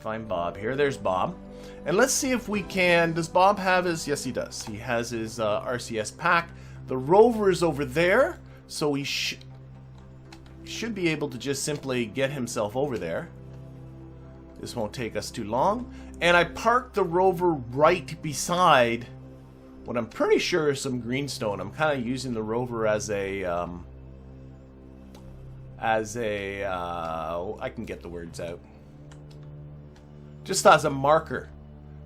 find Bob here. There's Bob. And let's see if we can... Does Bob have his... Yes, he does. He has his RCS pack. The rover is over there, so he should be able to just simply get himself over there. This won't take us too long. And I parked the rover right beside what I'm pretty sure is some greenstone. I'm kind of using the rover as a... I can get the words out. Just as a marker.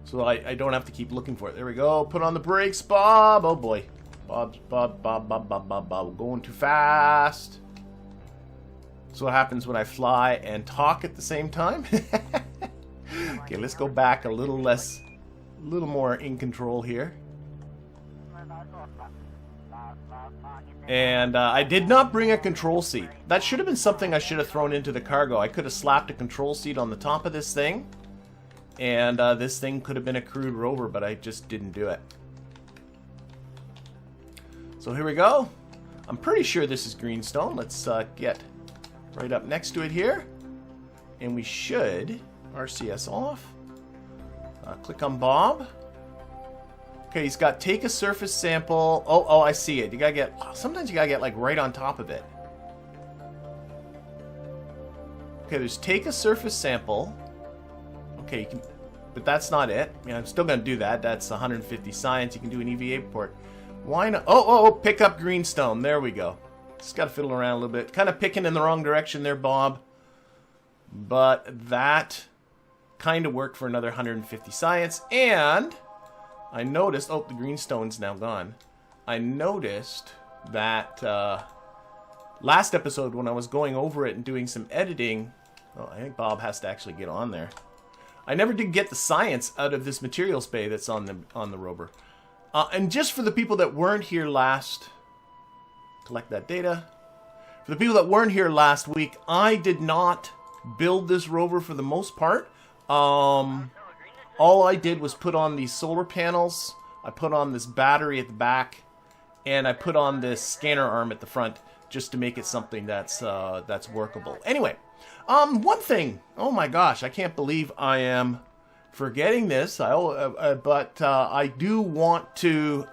So I don't have to keep looking for it. There we go. Put on the brakes, Bob. Oh boy. Bob. Going too fast. That's what happens when I fly and talk at the same time. Okay, let's go back a little more in control here. And I did not bring a control seat. That should have been something I should have thrown into the cargo. I could have slapped a control seat on the top of this thing. And this thing could have been a crewed rover, but I just didn't do it. So here we go. I'm pretty sure this is greenstone. Let's get right up next to it here. And we should... RCS off. Click on Bob. Okay, he's got take a surface sample. Oh, I see it. You gotta get... Sometimes you gotta get like right on top of it. Okay, there's take a surface sample. Okay, you can... But that's not it. I mean, I'm still gonna do that. That's 150 science. You can do an EVA report. Why not? Oh, pick up greenstone. There we go. Just gotta fiddle around a little bit. Kind of picking in the wrong direction there, Bob. But that kind of worked for another 150 science. And I noticed... Oh, the greenstone's now gone. I noticed that last episode when I was going over it and doing some editing... Oh, I think Bob has to actually get on there. I never did get the science out of this materials bay that's on the rover. And just for the people that weren't here last... Collect that data. For the people that weren't here last week, I did not build this rover for the most part. All I did was put on these solar panels. I put on this battery at the back. And I put on this scanner arm at the front just to make it something that's workable. Anyway, one thing. Oh my gosh, I can't believe I am forgetting this. But I do want to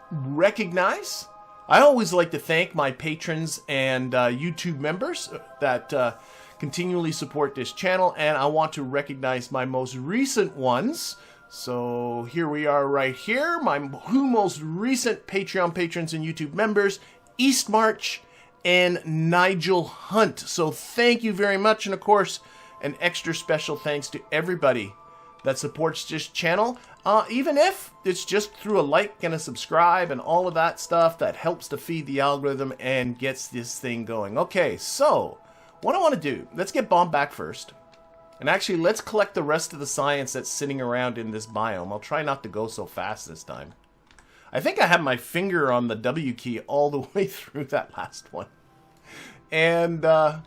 recognize... I always like to thank my patrons and YouTube members that continually support this channel, and I want to recognize my most recent ones. So here we are right here, my most recent Patreon patrons and YouTube members, East March and Nigel Hunt. So thank you very much, and of course, an extra special thanks to everybody that supports this channel. Even if it's just through a like and a subscribe and all of that stuff that helps to feed the algorithm and gets this thing going. Okay, so what I want to do, let's get Bob back first. And actually, let's collect the rest of the science that's sitting around in this biome. I'll try not to go so fast this time. I think I had my finger on the W key all the way through that last one. And I'll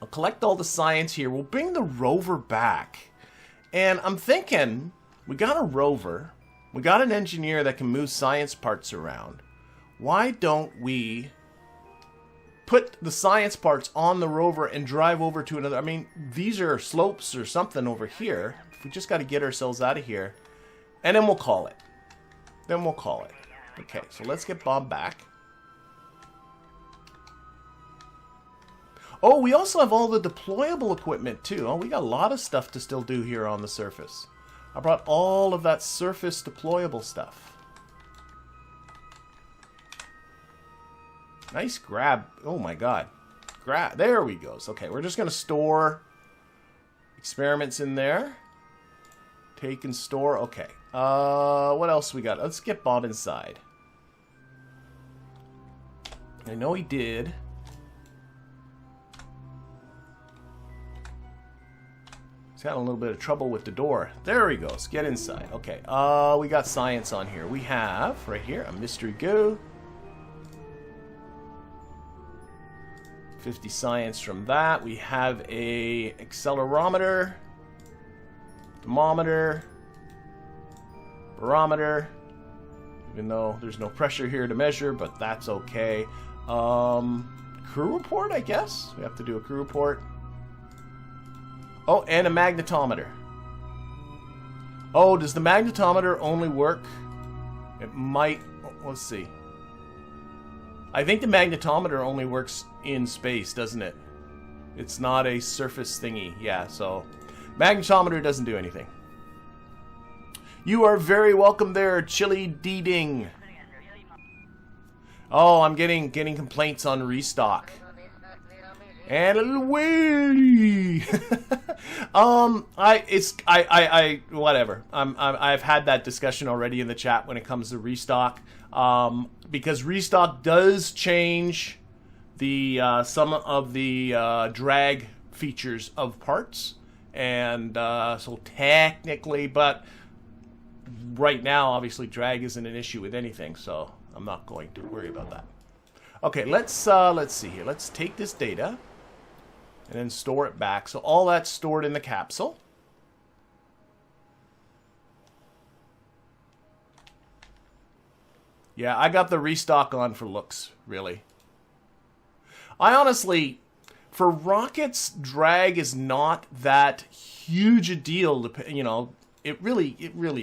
collect all the science here. We'll bring the rover back. And I'm thinking... We got a rover, we got an engineer that can move science parts around. Why don't we put the science parts on the rover and drive over to another... I mean, these are slopes or something over here. We just got to get ourselves out of here. And then we'll call it. Okay, so let's get Bob back. Oh, we also have all the deployable equipment too. Oh, we got a lot of stuff to still do here on the surface. I brought all of that surface deployable stuff. Nice grab. Oh my god. There we go. Okay, we're just going to store experiments in there. Take and store. Okay. What else we got? Let's get Bob inside. I know he did. He's having a little bit of trouble with the door. There he goes. Get inside. Okay. We got science on here. We have, right here, a mystery goo. 50 science from that. We have a accelerometer. Thermometer. Barometer. Even though there's no pressure here to measure, but that's okay. Crew report, I guess. We have to do a crew report. Oh, and a magnetometer. Oh, does the magnetometer only work? It might. Let's see. I think the magnetometer only works in space, doesn't it? It's not a surface thingy. Yeah, so magnetometer doesn't do anything. You are very welcome there, Chili Deeding. Oh, I'm getting complaints on ReStock. And a little wheelie. Whatever. I've had that discussion already in the chat when it comes to ReStock. Because ReStock does change the some of the drag features of parts, and so technically, but right now, obviously, drag isn't an issue with anything, so I'm not going to worry about that. Okay, let's see here. Let's take this data and then store it back. So all that's stored in the capsule. Yeah, I got the ReStock on for looks, really. I honestly, for rockets, drag is not that huge a deal. You know, it really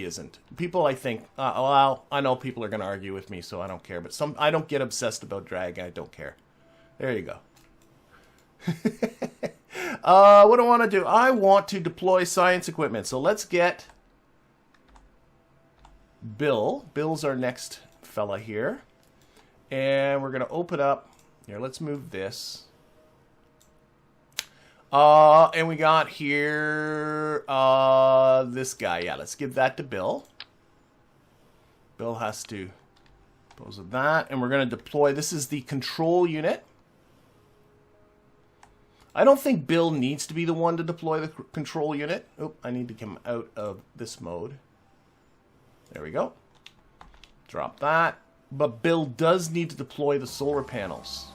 isn't. People, I think, well, I know people are going to argue with me, so I don't care. But I don't get obsessed about drag. I don't care. There you go. What do I want to do? I want to deploy science equipment. So let's get Bill. Bill's our next fella here. And we're going to open up. Here, let's move this. And we got here this guy. Yeah, let's give that to Bill. Bill has to dispose of that. And we're going to deploy. This is the control unit. I don't think Bill needs to be the one to deploy the control unit. Oop, I need to come out of this mode. There we go. Drop that. But Bill does need to deploy the solar panels.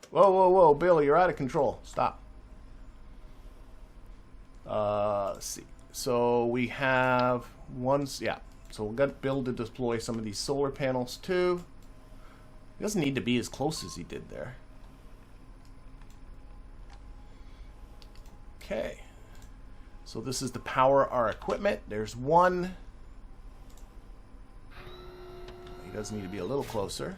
Whoa, whoa, whoa, Bill, you're out of control. Stop. Let's see. So we have yeah. So we've got Bill to deploy some of these solar panels too. He doesn't need to be as close as he did there. Okay. So this is to power our equipment. There's one. He does need to be a little closer.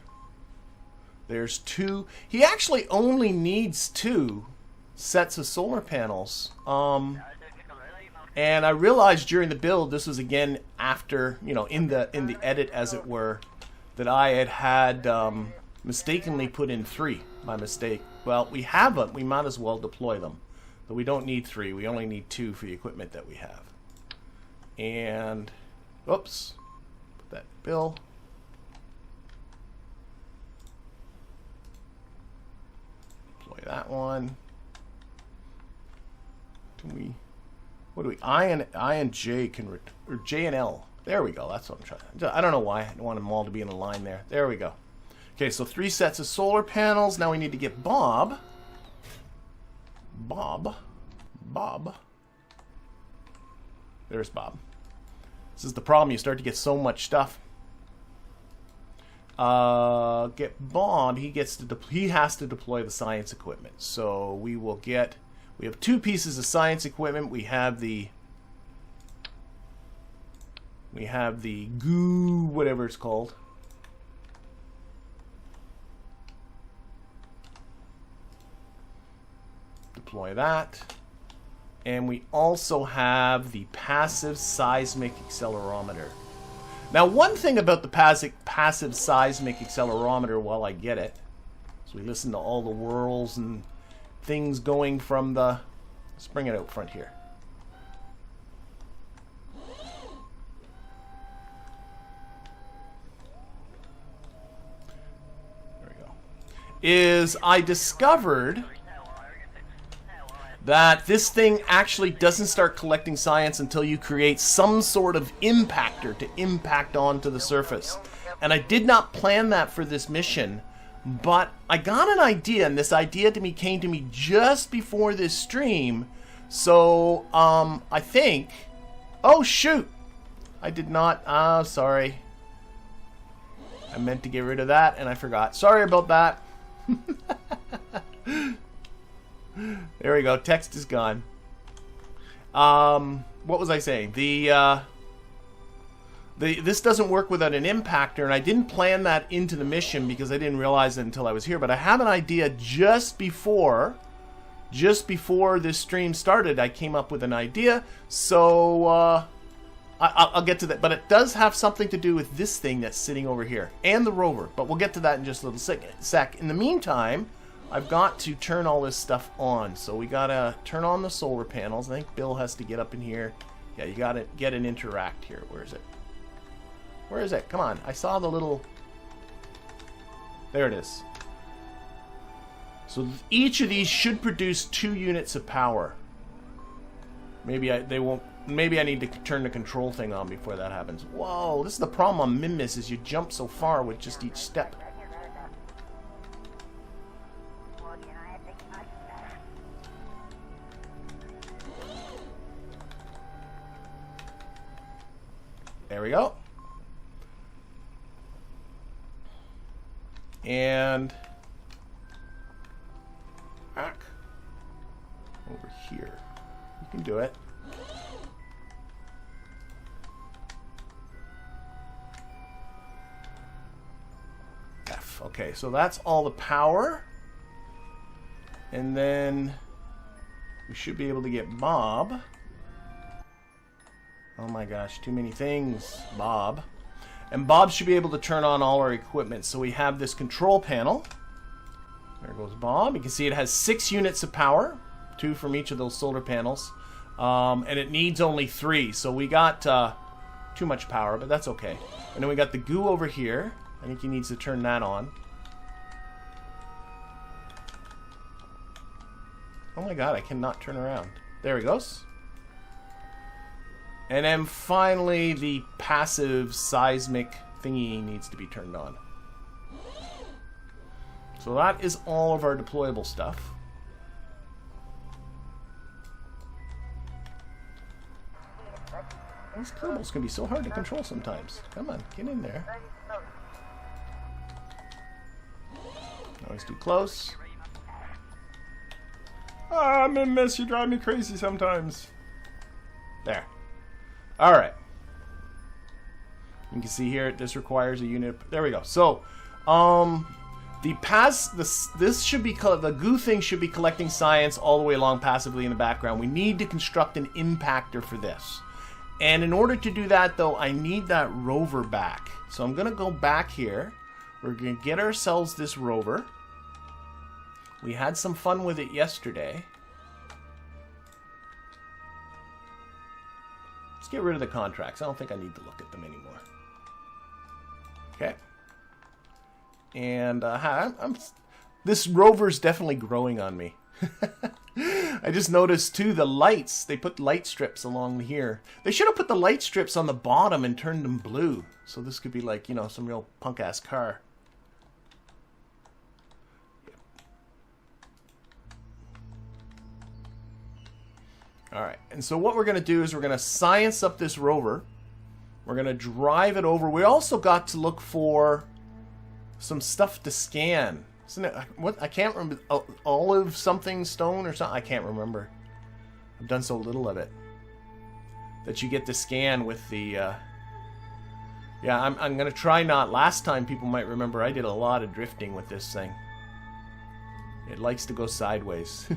There's two. He actually only needs 2 sets of solar panels. And I realized during the build, this was again after, you know, in the edit as it were, that I had mistakenly put in 3 by mistake. Well, we have them. We might as well deploy them. But we don't need 3. We only need 2 for the equipment that we have. And, oops, put that Bill. That one. Can we? What do we? I and J can or J and L. There we go. That's what I'm trying. I don't know why I want them all to be in a line there. There we go. Okay, so 3 sets of solar panels. Now we need to get Bob. Bob. There's Bob. This is the problem. You start to get so much stuff. Get Bob. He has to deploy the science equipment. So we have 2 pieces of science equipment. We have the goo, whatever it's called. Deploy that. And we also have the passive seismic accelerometer. Now, one thing about the passive seismic accelerometer, while I get it, so we listen to all the whirls and things going from the... Let's bring it out front here. There we go. Is I discovered that this thing actually doesn't start collecting science until you create some sort of impactor to impact onto the surface. And I did not plan that for this mission, but I got an idea, and this idea came to me just before this stream. So, I think... Oh, shoot! I did not... sorry. I meant to get rid of that, and I forgot. Sorry about that. There we go. Text is gone. What was I saying? This doesn't work without an impactor, and I didn't plan that into the mission because I didn't realize it until I was here. But I have an idea just before this stream started. I came up with an idea, so I'll get to that. But it does have something to do with this thing that's sitting over here and the rover. But we'll get to that in just a little sec. In the meantime, I've got to turn all this stuff on. So we gotta turn on the solar panels. I think Bill has to get up in here. Yeah, you gotta get an interact here. Where is it? Where is it? Come on. I saw the little... There it is. So each of these should produce 2 units of power. Maybe they won't... Maybe I need to turn the control thing on before that happens. Whoa, this is the problem on Minmus, is you jump so far with just each step. There we go. And back over here. You can do it. F. Okay, so that's all the power. And then we should be able to get Bob. Oh my gosh, too many things. Bob. And Bob should be able to turn on all our equipment. So we have this control panel. There goes Bob. You can see it has 6 units of power. 2 from each of those solar panels. And it needs only 3. So we got too much power, but that's okay. And then we got the goo over here. I think he needs to turn that on. Oh my god, I cannot turn around. There he goes. And then finally, the passive seismic thingy needs to be turned on. So that is all of our deployable stuff. These Kerbals can be so hard to control sometimes. Come on, get in there. Always too close. Ah, Minmus, you drive me crazy sometimes. There. Alright. You can see here, this requires a unit. There we go. So, this should be, the goo thing should be collecting science all the way along passively in the background. We need to construct an impactor for this. And in order to do that, though, I need that rover back. So I'm going to go back here. We're going to get ourselves this rover. We had some fun with it yesterday. Let's get rid of the contracts. I don't think I need to look at them anymore. Okay. And this rover's definitely growing on me. I just noticed too the lights. They put light strips along here. They should have put the light strips on the bottom and turned them blue. So this could be like, you know, some real punk ass car. Alright, and so what we're going to do is we're going to science up this rover. We're going to drive it over. We also got to look for some stuff to scan. Isn't it, what, I can't remember, olive something stone or something? I can't remember. I've done so little of it. That you get to scan with the... yeah, I'm going to try not... Last time, people might remember, I did a lot of drifting with this thing. It likes to go sideways.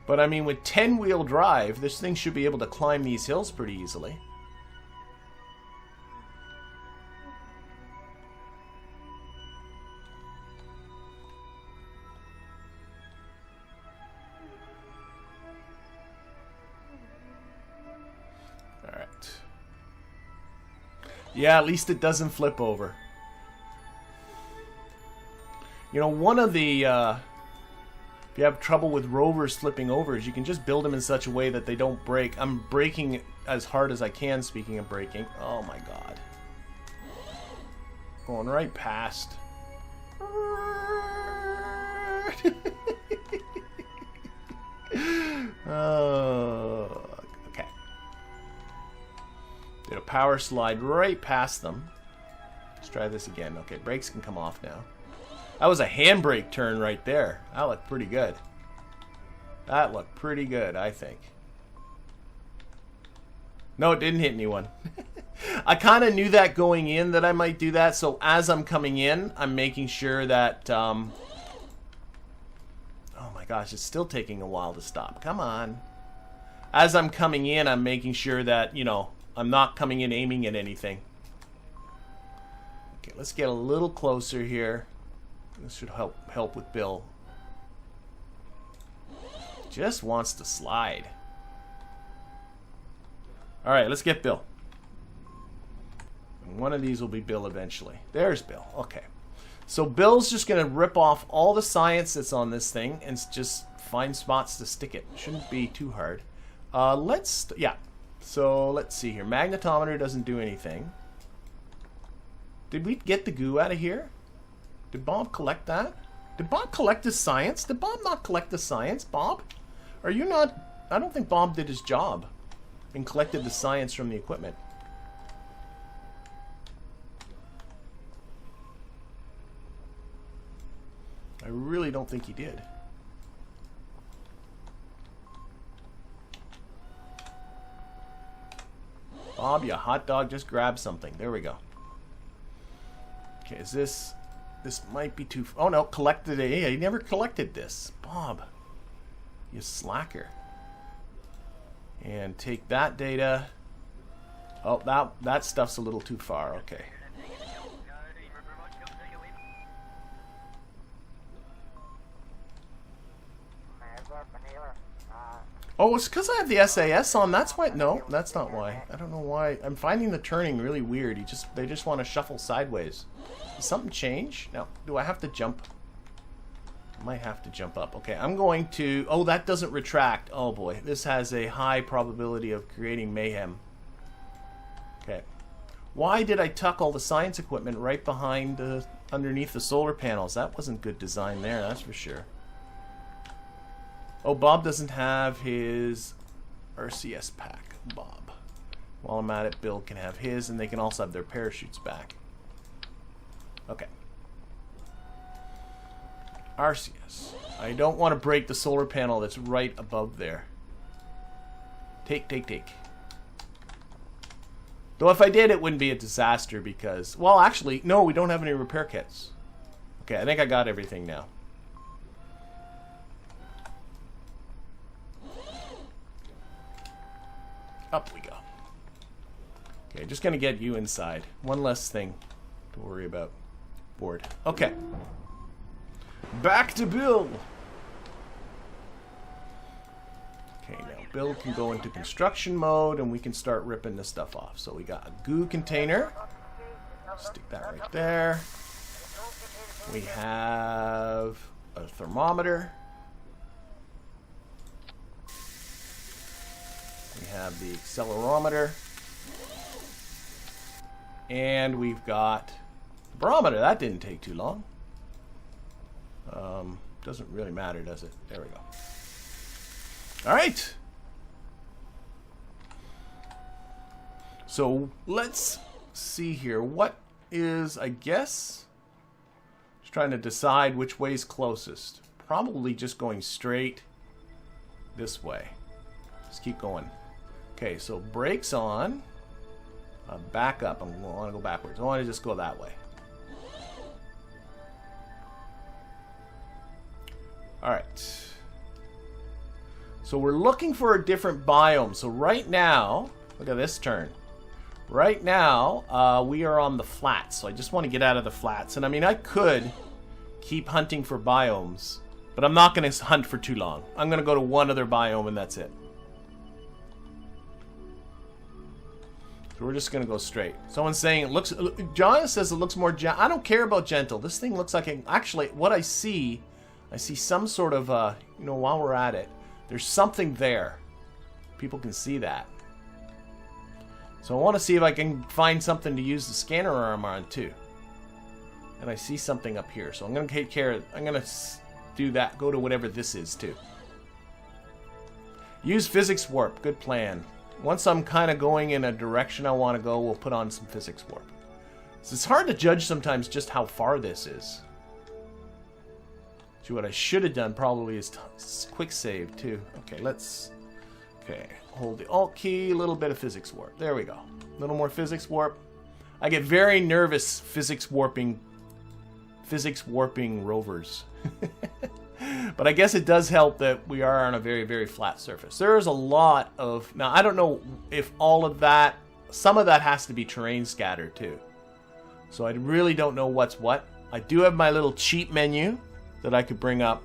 But I mean, with 10-wheel drive, this thing should be able to climb these hills pretty easily. Alright. Yeah, at least it doesn't flip over. You know, one of the... if you have trouble with rovers flipping over, you can just build them in such a way that they don't break. I'm braking as hard as I can, speaking of braking. Oh my god. Going right past. Oh, okay. Did a power slide right past them. Let's try this again. Okay, brakes can come off now. That was a handbrake turn right there. That looked pretty good. That looked pretty good, I think. No, it didn't hit anyone. I kind of knew that going in that I might do that, so as I'm coming in, I'm making sure that... oh my gosh, it's still taking a while to stop. Come on. As I'm coming in, I'm making sure that, you know, I'm not coming in aiming at anything. Okay, let's get a little closer here. This should help with Bill. Just wants to slide. Alright, let's get Bill. And one of these will be Bill eventually. There's Bill. Okay. So Bill's just going to rip off all the science that's on this thing and just find spots to stick it. Shouldn't be too hard. Yeah. So let's see here. Magnetometer doesn't do anything. Did we get the goo out of here? Did Bob collect that? Did Bob collect his science? Did Bob not collect the science, Bob? Are you not... I don't think Bob did his job and collected the science from the equipment. I really don't think he did. Bob, you hot dog, just grab something. There we go. Okay, is this... This might be too... Oh, no, collected it. Yeah, he never collected this. Bob, you slacker. And take that data. Oh, that stuff's a little too far. Okay. Oh, it's because I have the SAS on. That's why. No, that's not why. I don't know why. I'm finding the turning really weird. They just want to shuffle sideways. Did something change? No. Do I have to jump? I might have to jump up. Okay, I'm going to... Oh, that doesn't retract. Oh boy, this has a high probability of creating mayhem. Okay. Why did I tuck all the science equipment right behind, underneath the solar panels? That wasn't good design there, that's for sure. Oh, Bob doesn't have his RCS pack. Bob. While I'm at it, Bill can have his, and they can also have their parachutes back. Okay. RCS. I don't want to break the solar panel that's right above there. Take. Though if I did, it wouldn't be a disaster because... Well, actually, no, we don't have any repair kits. Okay, I think I got everything now. Up we go. Okay, just gonna get you inside. One less thing to worry about. Board. Okay. Back to Bill. Okay, now Bill can go into construction mode and we can start ripping this stuff off. So we got a goo container. Stick that right there. We have a thermometer. We have the accelerometer. And we've got the barometer. That didn't take too long. Doesn't really matter, does it? There we go. Alright. So let's see here. What is, I guess, just trying to decide which way's closest. Probably just going straight this way. Just keep going. Okay, so brakes on. Back up. I want to go backwards. I want to just go that way. Alright. So we're looking for a different biome. So right now, look at this turn. Right now, we are on the flats. So I just want to get out of the flats. And I mean, I could keep hunting for biomes, but I'm not going to hunt for too long. I'm going to go to one other biome and that's it. So we're just going to go straight. Someone's saying it looks... John says it looks more... I don't care about gentle. This thing looks like... Actually, what I see some sort of... you know, while we're at it, there's something there. People can see that. So I want to see if I can find something to use the scanner arm on, too. And I see something up here. So I'm going to take care of... I'm going to do that. Go to whatever this is, too. Use physics warp. Good plan. Once I'm kind of going in a direction I want to go, we'll put on some physics warp. So it's hard to judge sometimes just how far this is. So what I should have done probably is quick save too. Okay, let's... Okay, hold the Alt key, a little bit of physics warp. There we go. A little more physics warp. I get very nervous physics warping rovers. But I guess it does help that we are on a very, very flat surface. There's a lot of... Now, I don't know if all of that... Some of that has to be terrain scattered too. So I really don't know what's what. I do have my little cheat menu that I could bring up.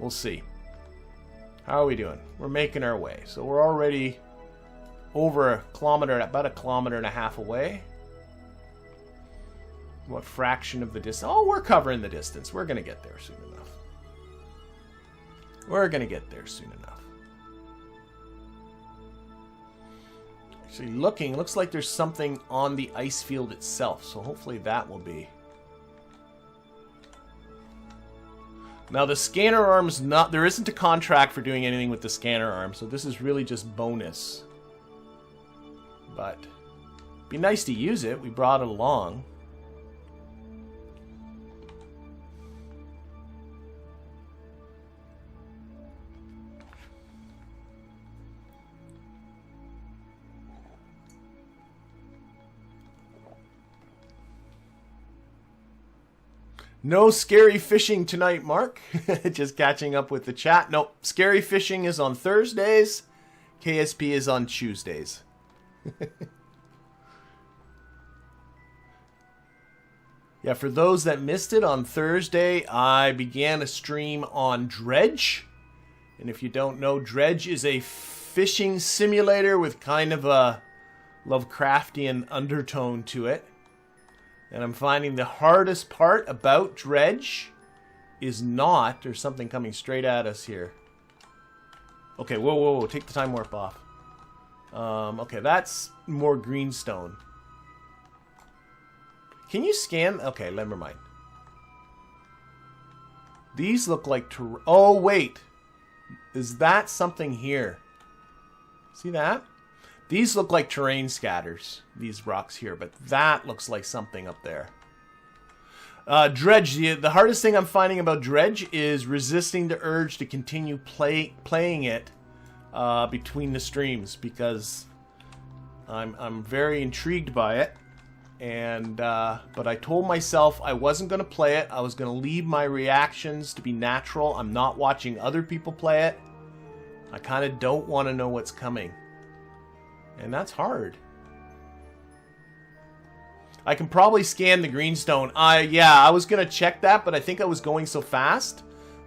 We'll see. How are we doing? We're making our way. So we're already over a kilometer, about 1.5 kilometers away. What fraction of the distance? Oh, we're covering the distance. We're going to get there soon enough. We're going to get there soon enough. Actually, looks like there's something on the ice field itself. So hopefully that will be... Now the scanner arm's not... There isn't a contract for doing anything with the scanner arm. So this is really just bonus. But it'd be nice to use it. We brought it along. No scary fishing tonight, Mark. Just catching up with the chat. Nope, scary fishing is on Thursdays. KSP is on Tuesdays. Yeah, for those that missed it, on Thursday, I began a stream on Dredge. And if you don't know, Dredge is a fishing simulator with kind of a Lovecraftian undertone to it. And I'm finding the hardest part about Dredge is not... There's something coming straight at us here. Okay, whoa, whoa, whoa. Take the time warp off. Okay, that's more greenstone. Can you scan? Okay, never mind. These look like... Oh, wait. Is that something here? See that? These look like terrain scatters, these rocks here, but that looks like something up there. Dredge, the hardest thing I'm finding about Dredge is resisting the urge to continue playing it between the streams, because I'm very intrigued by it. And but I told myself I wasn't going to play it. I was going to leave my reactions to be natural. I'm not watching other people play it. I kind of don't want to know what's coming. And that's hard. I can probably scan the greenstone. Yeah, I was going to check that, but I think I was going so fast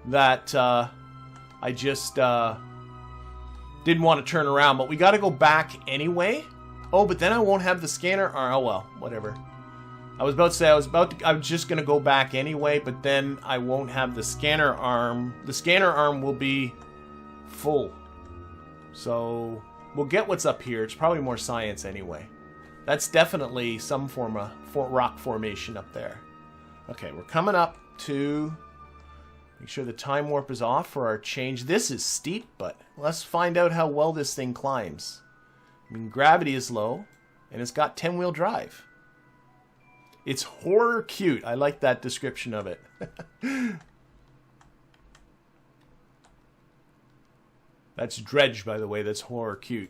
that I just didn't want to turn around. But we got to go back anyway. Oh, but then I won't have the scanner. Oh, well, whatever. I was about to say I was just going to go back anyway, but then I won't have the scanner arm. The scanner arm will be full. So... We'll get what's up here. It's probably more science anyway. That's definitely some form of rock formation up there. Okay, we're coming up to... Make sure the time warp is off for our change. This is steep, but let's find out how well this thing climbs. I mean, gravity is low, and it's got 10-wheel drive. It's horror cute. I like that description of it. That's Dredge, by the way. That's horror cute.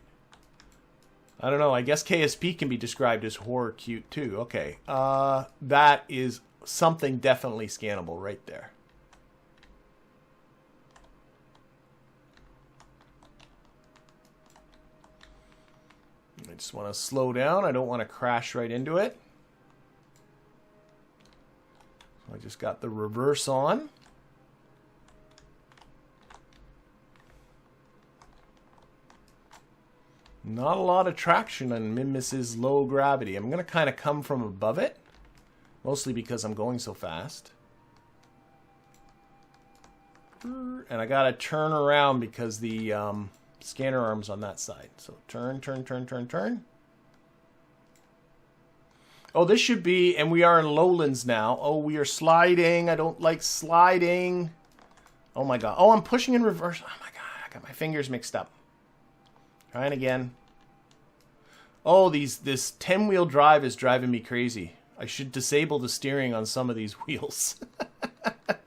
I don't know. I guess KSP can be described as horror cute, too. Okay. That is something definitely scannable right there. I just want to slow down. I don't want to crash right into it. So I just got the reverse on. Not a lot of traction on Minmus's low gravity. I'm going to kind of come from above it. Mostly because I'm going so fast. And I got to turn around because the scanner arm's on that side. So turn, turn, turn, turn, turn. Oh, this should be... And we are in lowlands now. Oh, we are sliding. I don't like sliding. Oh, my God. Oh, I'm pushing in reverse. Oh, my God. I got my fingers mixed up. Trying again. Oh, this 10-wheel drive is driving me crazy. I should disable the steering on some of these wheels.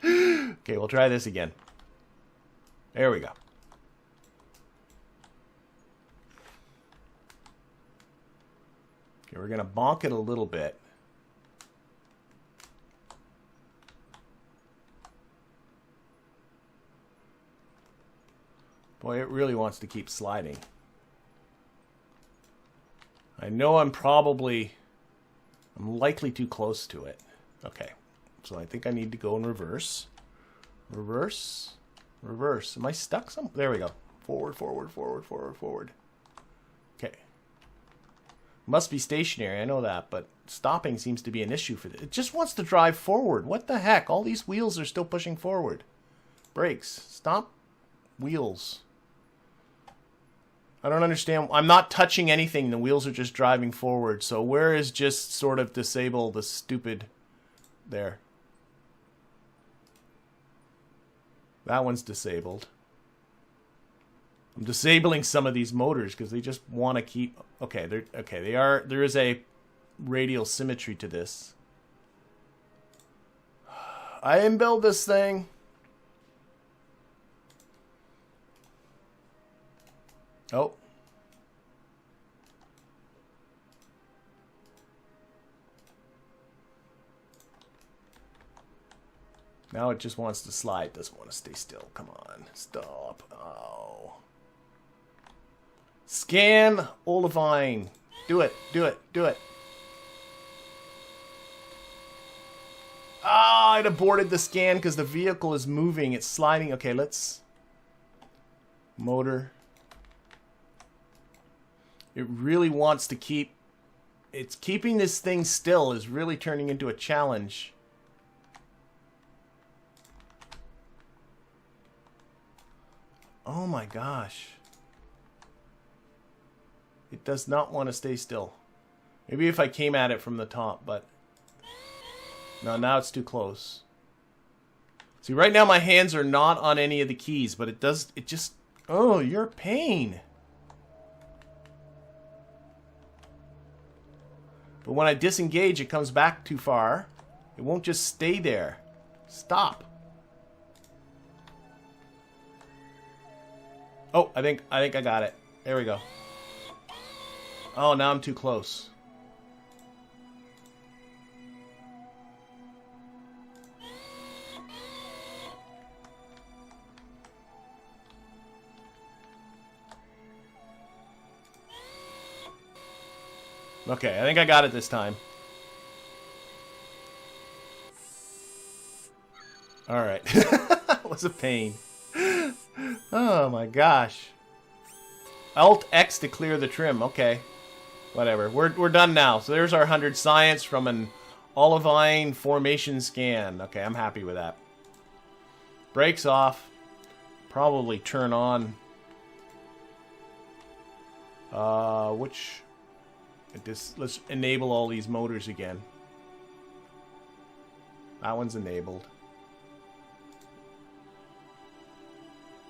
Okay, we'll try this again. There we go. Okay, we're going to bonk it a little bit. Boy, it really wants to keep sliding. I know I'm likely too close to it. Okay, so I think I need to go in reverse. Reverse. Reverse. Am I stuck somewhere? There we go. Forward, forward, forward, forward, forward. Okay. Must be stationary, I know that, but stopping seems to be an issue for it. It just wants to drive forward. What the heck? All these wheels are still pushing forward. Brakes. Stop. Wheels. I don't understand. I'm not touching anything. The wheels are just driving forward. So where is just sort of disable the stupid... There. That one's disabled. I'm disabling some of these motors because they just want to keep... Okay, they are... There is a radial symmetry to this. I didn't build this thing. Oh. Now it just wants to slide. Doesn't want to stay still. Come on. Stop. Oh. Scan Olivine. Do it. Do it. Do it. Ah, I'd aborted the scan because the vehicle is moving. It's sliding. Okay, let's... Motor. It really wants to keep... It's keeping this thing still is really turning into a challenge. Oh my gosh. It does not want to stay still. Maybe if I came at it from the top, but... No, now it's too close. See, right now my hands are not on any of the keys, but it does... It just... Oh, you're a pain. But when I disengage, it comes back too far. It won't just stay there. Stop. Oh, I think I got it. There we go. Oh, now I'm too close. Okay, I think I got it this time. Alright. That was a pain. Oh my gosh. Alt X to clear the trim. Okay. Whatever. We're done now. So there's our 100 science from an Olivine formation scan. Okay, I'm happy with that. Brakes off. Probably turn on. Let's enable all these motors again. That one's enabled.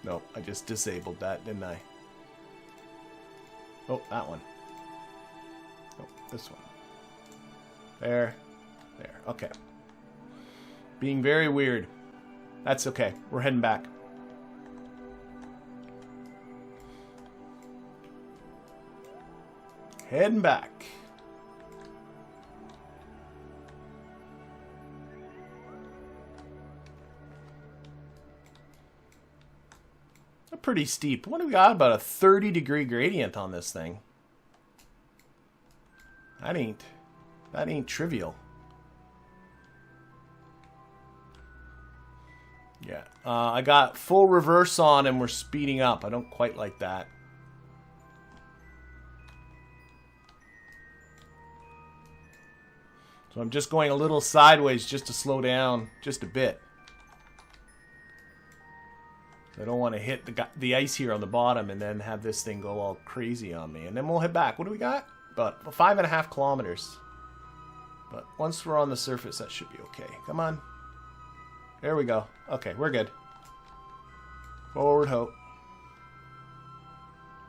No, I just disabled that, didn't I? Oh, that one. Oh, this one. There. There. Okay. Being very weird. That's okay. We're heading back. Heading back. Pretty steep. What do we got? About a 30-degree gradient on this thing. That ain't trivial. Yeah. I got full reverse on and we're speeding up. I don't quite like that. So I'm just going a little sideways just to slow down just a bit. I don't want to hit the ice here on the bottom and then have this thing go all crazy on me. And then we'll head back. What do we got? About 5.5 kilometers. But once we're on the surface, that should be okay. Come on. There we go. Okay, we're good. Forward hope.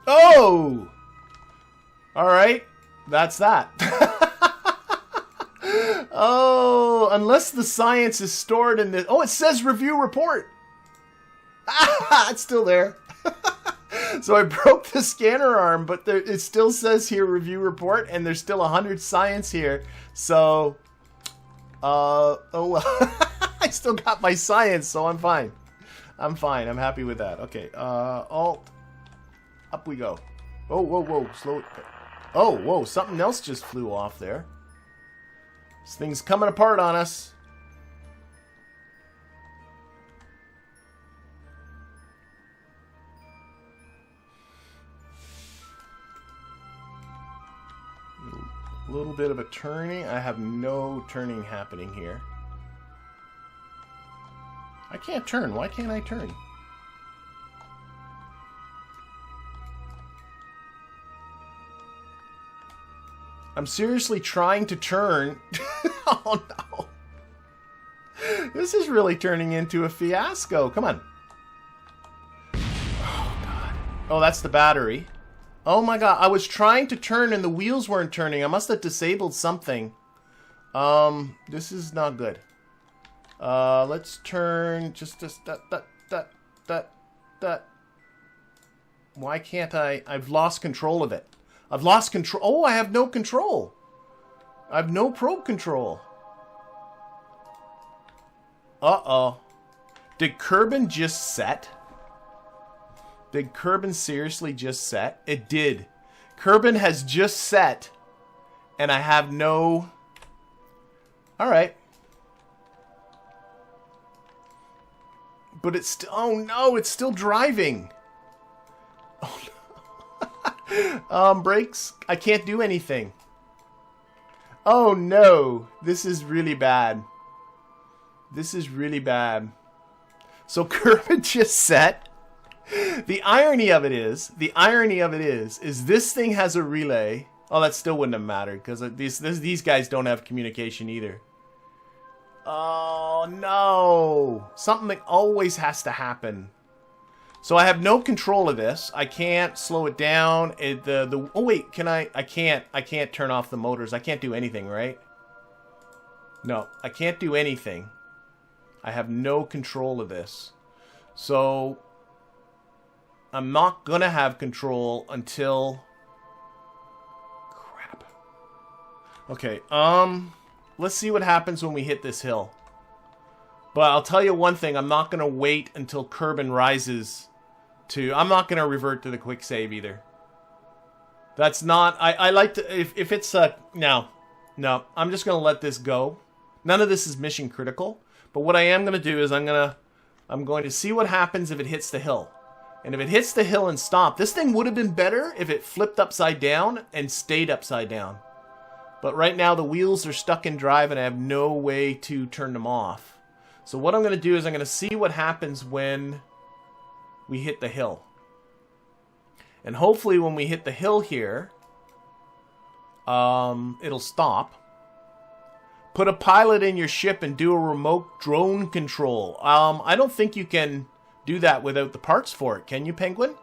Oh! Alright. that's that. Oh, unless the science is stored in this. Oh, it says review report. It's still there. So I broke the scanner arm, but it still says here review report, and there's still 100 science here. So, oh well. I still got my science, so I'm fine. I'm fine. I'm happy with that. Okay, Alt. Up we go. Oh, whoa, whoa, slow it. Oh, whoa, something else just flew off there. This thing's coming apart on us. A little bit of a turning. I have no turning happening here. I can't turn. Why can't I turn? I'm seriously trying to turn. Oh no. This is really turning into a fiasco. Come on. Oh god. Oh, that's the battery. Oh my god. I was trying to turn and the wheels weren't turning. I must have disabled something. This is not good. Let's turn just that. Why can't I? I've lost control of it. I've lost control. Oh, I have no control. I have no probe control. Uh-oh. Did Kerbal just set? Did Kerbal seriously just set? It did. Kerbal has just set. And I have no... Alright. But it's still... Oh no, it's still driving. Oh no. Brakes. I can't do anything. Oh no. This is really bad. This is really bad. So Kerbal just set. The irony of it is this thing has a relay. Oh, that still wouldn't have mattered because these guys don't have communication either. Oh no. Something always has to happen. So I have no control of this. I can't slow it down. Oh wait, can I can't turn off the motors. I can't do anything, right? No, I can't do anything. I have no control of this. So I'm not gonna have control until... Crap. Okay, let's see what happens when we hit this hill. But I'll tell you one thing, I'm not gonna wait until Kerbal rises to... I'm not gonna revert to the quick save either. That's not... I like to... If it's no, I'm just gonna let this go. None of this is mission critical. But what I am gonna do is I'm going to see what happens if it hits the hill. And if it hits the hill and stop, this thing would have been better if it flipped upside down and stayed upside down. But right now the wheels are stuck in drive and I have no way to turn them off. So what I'm going to do is I'm going to see what happens when we hit the hill. And hopefully when we hit the hill here, it'll stop. Put a pilot in your ship and do a remote drone control. I don't think you can do that without the parts for it. Can you, Penguin?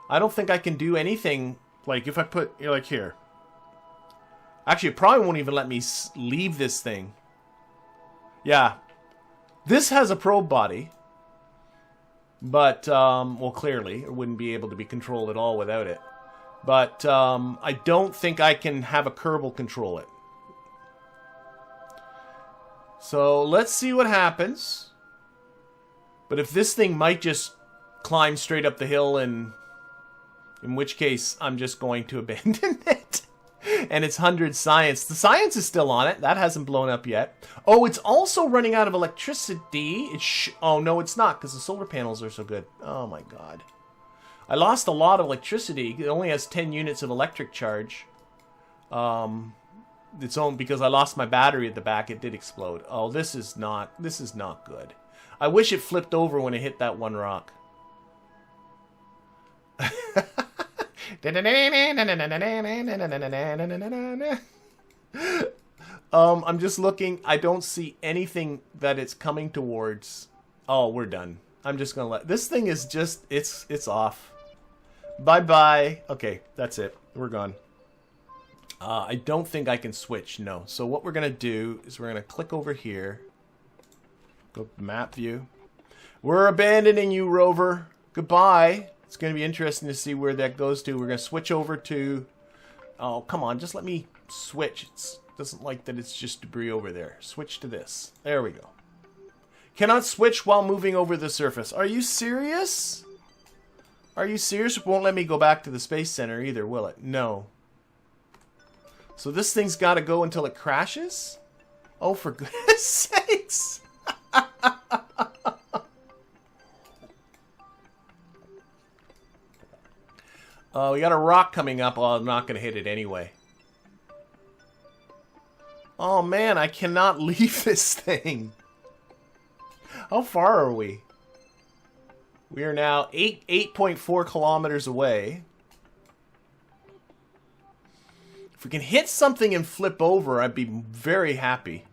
I don't think I can do anything. Like if I put, like here. Actually, it probably won't even let me leave this thing. Yeah. This has a probe body. But, well, clearly, it wouldn't be able to be controlled at all without it. But, I don't think I can have a Kerbal control it. So, let's see what happens. But if this thing might just climb straight up the hill, and in which case, I'm just going to abandon it. And it's 100 science. The science is still on it. That hasn't blown up yet. Oh, it's also running out of electricity. Oh, no, it's not, because the solar panels are so good. Oh, my God. I lost a lot of electricity. It only has 10 units of electric charge. It's only because I lost my battery at the back. It did explode. Oh, this is not good. I wish it flipped over when it hit that one rock. I'm just looking. I don't see anything that it's coming towards. Oh, we're done. I'm just gonna let this thing is just it's off. Bye bye. Okay, that's it. We're gone. I don't think I can switch, no. So what we're going to do is we're going to click over here. Go to map view. We're abandoning you, Rover. Goodbye. It's going to be interesting to see where that goes to. We're going to switch over to... Oh, come on. Just let me switch. It doesn't like that it's just debris over there. Switch to this. There we go. Cannot switch while moving over the surface. Are you serious? Are you serious? It won't let me go back to the Space Center either, will it? No. So this thing's got to go until it crashes? Oh, for goodness sakes. We got a rock coming up. Oh, I'm not going to hit it anyway. Oh, man, I cannot leave this thing. How far are we? We are now 8.4 kilometers away. If we can hit something and flip over, I'd be very happy.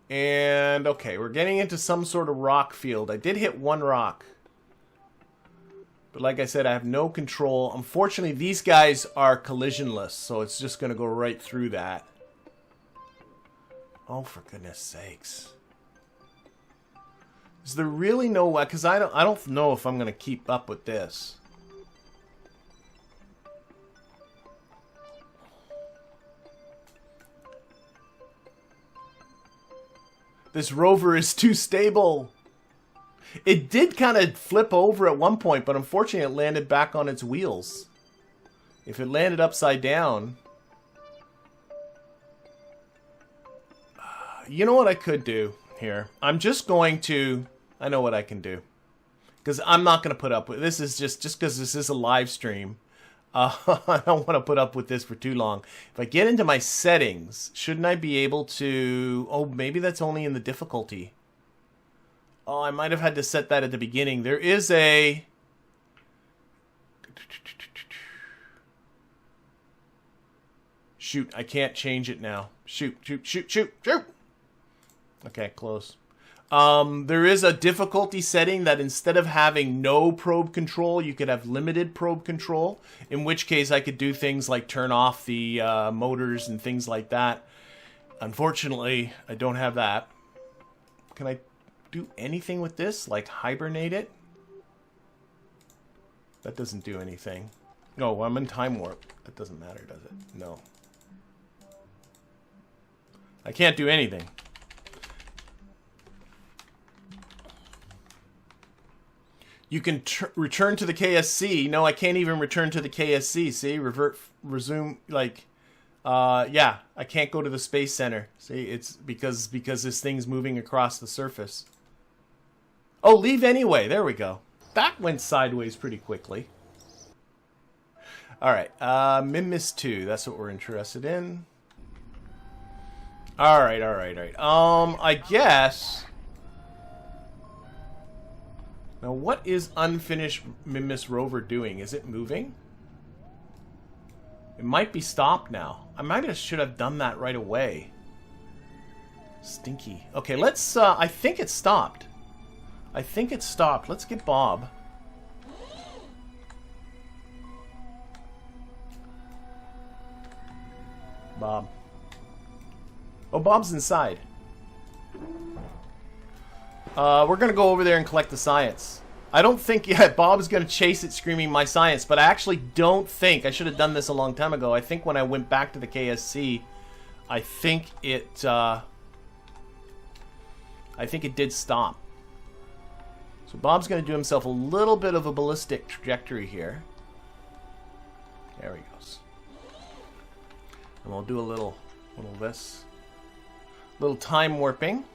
And, okay, we're getting into some sort of rock field. I did hit one rock. But like I said, I have no control. Unfortunately, these guys are collisionless, so it's just going to go right through that. Oh, for goodness sakes. Is there really no way? Because I don't know if I'm going to keep up with this. This rover is too stable. It did kind of flip over at one point, but unfortunately it landed back on its wheels. If it landed upside down... You know what I could do here? I'm just going to... I know what I can do. Because I'm not going to put up with... This is just because this is a live stream. I don't want to put up with this for too long. If I get into my settings, shouldn't I be able to... Oh, maybe that's only in the difficulty. Oh, I might have had to set that at the beginning. There is a... Shoot, I can't change it now. Shoot. Okay, close. There is a difficulty setting that instead of having no probe control, you could have limited probe control. In which case I could do things like turn off the motors and things like that. Unfortunately, I don't have that. Can I do anything with this? Like hibernate it? That doesn't do anything. No, I'm in time warp. That doesn't matter, does it? No. I can't do anything. You can return to the KSC. No, I can't even return to the KSC. See? Resume, like... yeah, I can't go to the Space Center. See? It's because this thing's moving across the surface. Oh, leave anyway. There we go. That went sideways pretty quickly. Alright, Minmus 2. That's what we're interested in. Alright. I guess... Now, what is unfinished Minmus rover doing? Is it moving? It might be stopped now. I should have done that right away. Stinky. Okay, let's, I think it stopped. Let's get Bob. Bob. Oh, Bob's inside. We're going to go over there and collect the science. I don't think... Yeah, Bob's going to chase it screaming my science, but I actually don't think... I should have done this a long time ago. I think when I went back to the KSC, I think it did stop. So Bob's going to do himself a little bit of a ballistic trajectory here. There he goes. And we'll do a little this. Little time warping.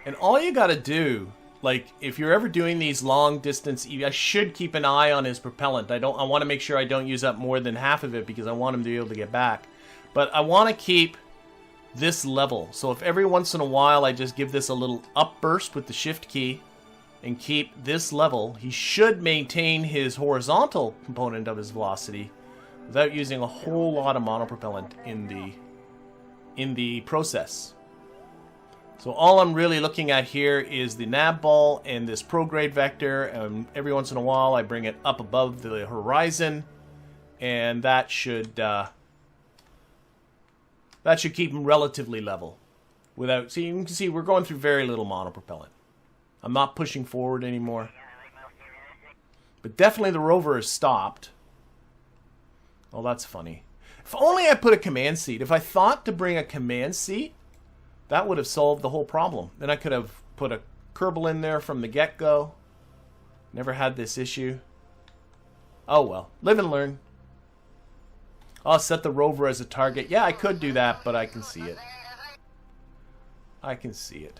And all you gotta do, like, if you're ever doing these long distance EV, I should keep an eye on his propellant. I want to make sure I don't use up more than half of it because I want him to be able to get back. But I want to keep this level. So if every once in a while I just give this a little up burst with the shift key and keep this level, he should maintain his horizontal component of his velocity without using a whole lot of monopropellant in the process. So all I'm really looking at here is the Navball and this prograde vector, and every once in a while I bring it up above the horizon, and that should keep them relatively level. Without, see, you can see we're going through very little monopropellant. I'm not pushing forward anymore. But definitely the rover is stopped. Oh, that's funny. If only I put a command seat. If I thought to bring a command seat, that would have solved the whole problem. Then I could have put a Kerbal in there from the get-go. Never had this issue. Oh well, live and learn. I'll set the rover as a target. Yeah, I could do that, but I can see it. I can see it.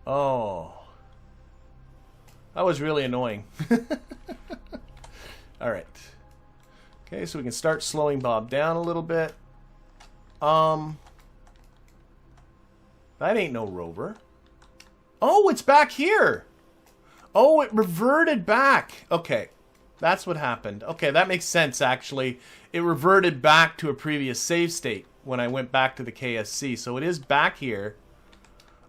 Oh. That was really annoying. Alright. Okay, so we can start slowing Bob down a little bit. That ain't no rover. Oh, it's back here. Oh, it reverted back. Okay, that's what happened. Okay, that makes sense, actually. It reverted back to a previous save state when I went back to the KSC. So it is back here.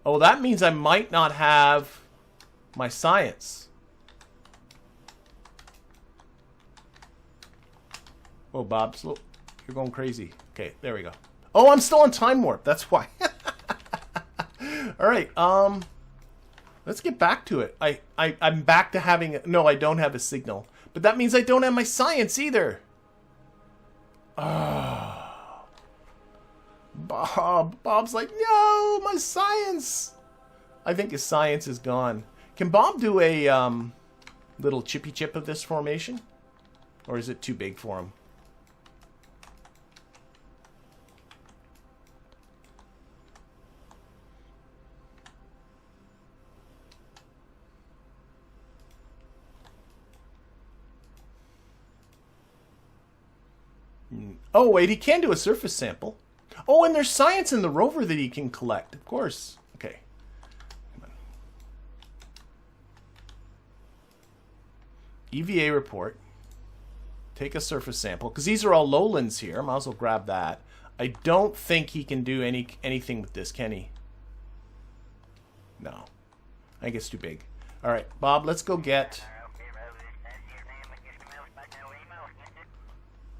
Oh, that means I might not have my science. Oh, Bob, slow. You're going crazy. Okay, there we go. Oh, I'm still on time warp. That's why. All right. Let's get back to it. I'm back to having. No, I don't have a signal, but that means I don't have my science either. Bob's like, no, my science. I think his science is gone. Can Bob do a little chippy chip of this formation, or is it too big for him? Oh, wait, he can do a surface sample. Oh, and there's science in the rover that he can collect. Of course. Okay. Come on. EVA report. Take a surface sample. Because these are all lowlands here. Might as well grab that. I don't think he can do anything with this, can he? No. I think it's too big. All right, Bob, let's go get...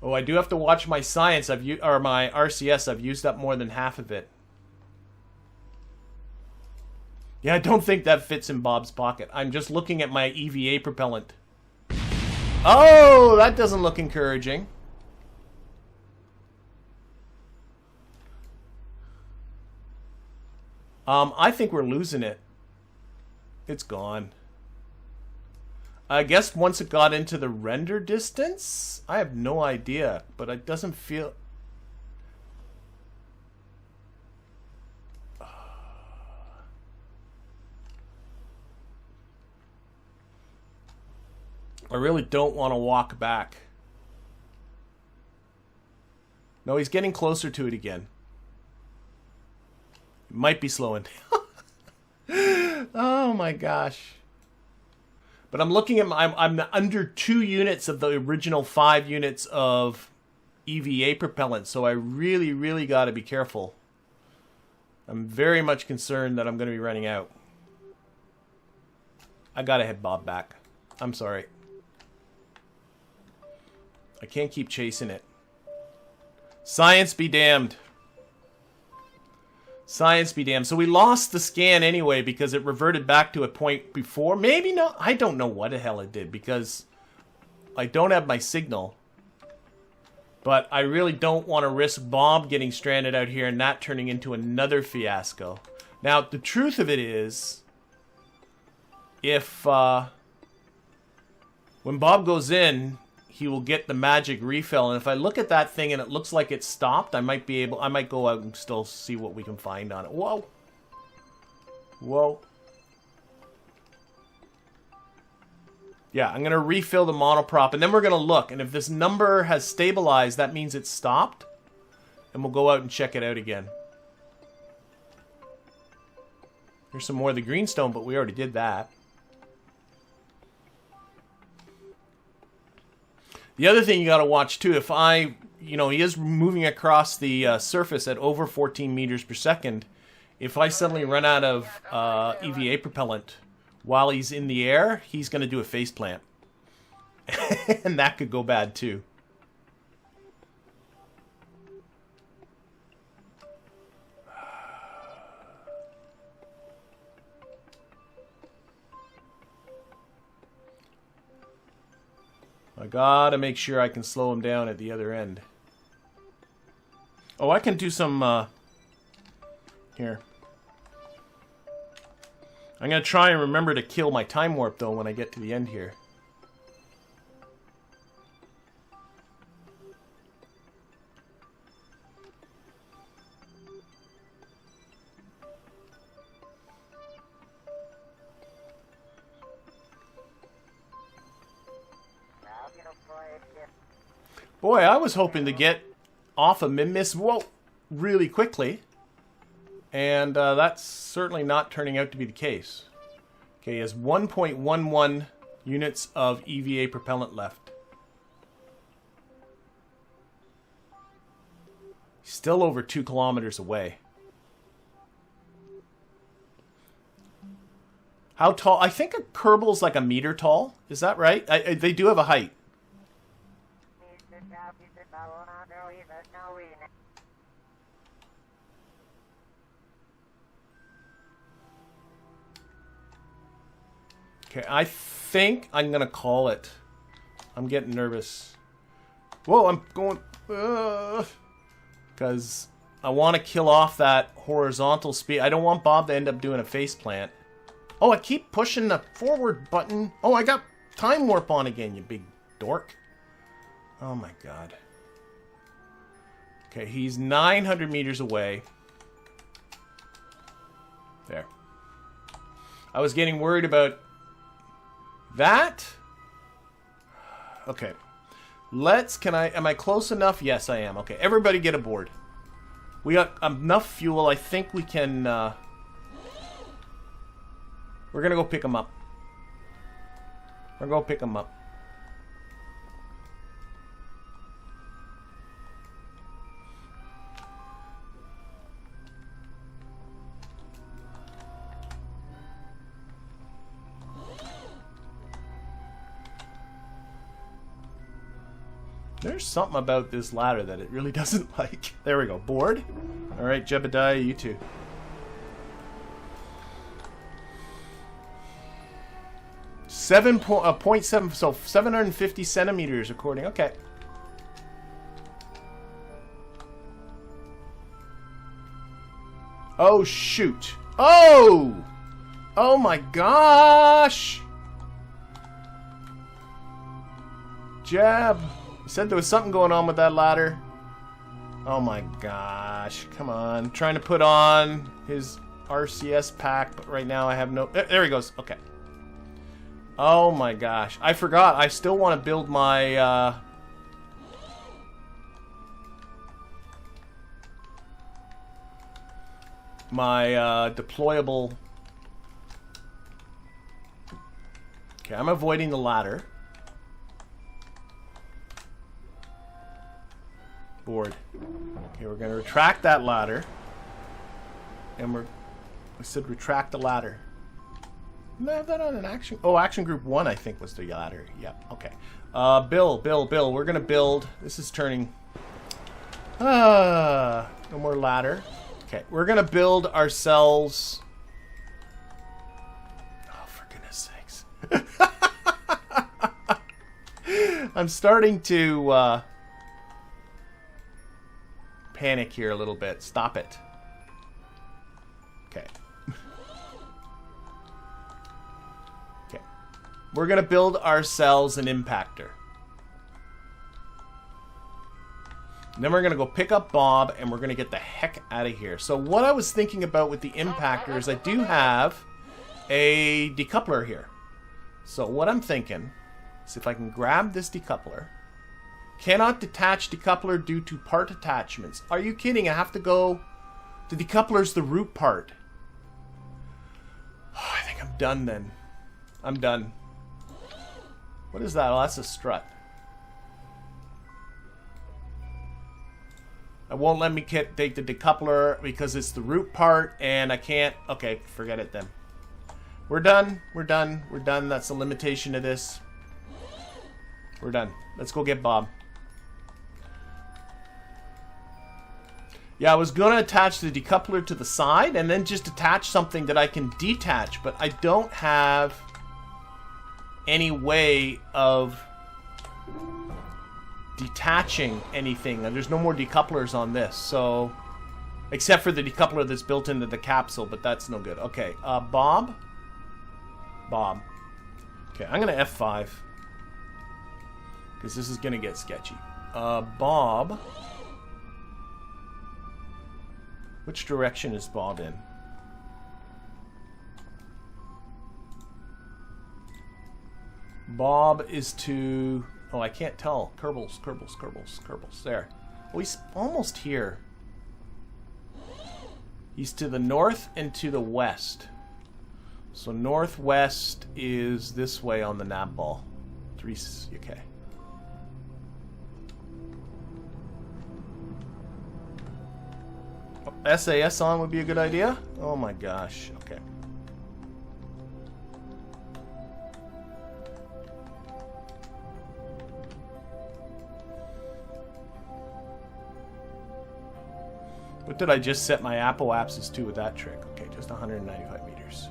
Oh, I do have to watch my science. Or my RCS. I've used up more than half of it. Yeah, I don't think that fits in Bob's pocket. I'm just looking at my EVA propellant. Oh, that doesn't look encouraging. I think we're losing it. It's gone. I guess once it got into the render distance, I have no idea, but it doesn't feel... I really don't want to walk back. No, he's getting closer to it again. It might be slowing down. Oh my gosh. But I'm looking at I'm under 2 units of the original 5 units of EVA propellant, so I really, really got to be careful. I'm very much concerned that I'm going to be running out. I got to head Bob back. I'm sorry. I can't keep chasing it. Science be damned. Science be damned. So we lost the scan anyway because it reverted back to a point before. Maybe not. I don't know what the hell it did because I don't have my signal. But I really don't want to risk Bob getting stranded out here and that turning into another fiasco. Now, the truth of it is, if when Bob goes in, he will get the magic refill, and if I look at that thing and it looks like it's stopped, I might go out and still see what we can find on it. Whoa. Whoa. Yeah, I'm going to refill the monoprop, and then we're going to look, and if this number has stabilized, that means it's stopped, and we'll go out and check it out again. Here's some more of the greenstone, but we already did that. The other thing you got to watch too, if I you know, he is moving across the surface at over 14 meters per second. If I suddenly run out of EVA propellant while he's in the air, he's going to do a faceplant. And that could go bad too. I gotta make sure I can slow him down at the other end. Oh, I can do some, here. I'm gonna try and remember to kill my time warp, though, when I get to the end here. Boy, I was hoping to get off of Minmus really quickly. And that's certainly not turning out to be the case. Okay, he has 1.11 units of EVA propellant left. He's still over 2 kilometers away. How tall? I think a Kerbal's like a meter tall. Is that right? They do have a height. Okay, I think I'm gonna call it. I'm getting nervous. Whoa, I'm going... Because I want to kill off that horizontal speed. I don't want Bob to end up doing a faceplant. Oh, I keep pushing the forward button. Oh, I got time warp on again, you big dork. Oh my god. Okay, he's 900 meters away. There. I was getting worried about that. Okay. Am I close enough? Yes, I am. Okay, everybody get aboard. We got enough fuel. I think we can, we're gonna go pick him up. We're gonna go pick him up. There's something about this ladder that it really doesn't like. There we go. Board. Alright, Jebediah, you too. Seven point 7, so 750 centimeters according. Okay. Oh, shoot. Oh! Oh my gosh! Jeb. Said there was something going on with that ladder. Oh my gosh. Come on. Trying to put on his RCS pack, but right now I have no... There he goes. Okay. Oh my gosh. I forgot. I still want to build my... deployable... Okay, I'm avoiding the ladder. Board. Okay, we're going to retract that ladder. And I said retract the ladder. Didn't I have that on an action? Oh, action group 1 I think was the ladder. Yep, okay. Bill. We're going to build. This is turning... no more ladder. Okay, we're going to build ourselves... Oh, for goodness sakes. I'm starting to... panic here a little bit. Stop it. Okay. Okay. We're going to build ourselves an impactor. And then we're going to go pick up Bob and we're going to get the heck out of here. So what I was thinking about with the impactor is I do have a decoupler here. So what I'm thinking is if I can grab this decoupler. Cannot detach decoupler due to part attachments. Are you kidding? I have to go... The decoupler's the root part. Oh, I think I'm done then. I'm done. What is that? Oh, that's a strut. won't let me take the decoupler because it's the root part, and I can't. Okay, forget it then. We're done. We're done. We're done. That's the limitation of this. We're done. Let's go get Bob. Yeah, I was going to attach the decoupler to the side and then just attach something that I can detach, but I don't have any way of detaching anything. There's no more decouplers on this, so except for the decoupler that's built into the capsule, but that's no good. Okay, Bob. Okay, I'm going to F5 because this is going to get sketchy. Bob. Which direction is Bob in? Bob is to... Oh, I can't tell. Kerbals. There. Oh, he's almost here. He's to the north and to the west. So northwest is this way on the Navball. Okay. SAS on would be a good idea. Oh my gosh. Okay. What did I just set my apoapsis to with that trick? Okay, just 195 meters.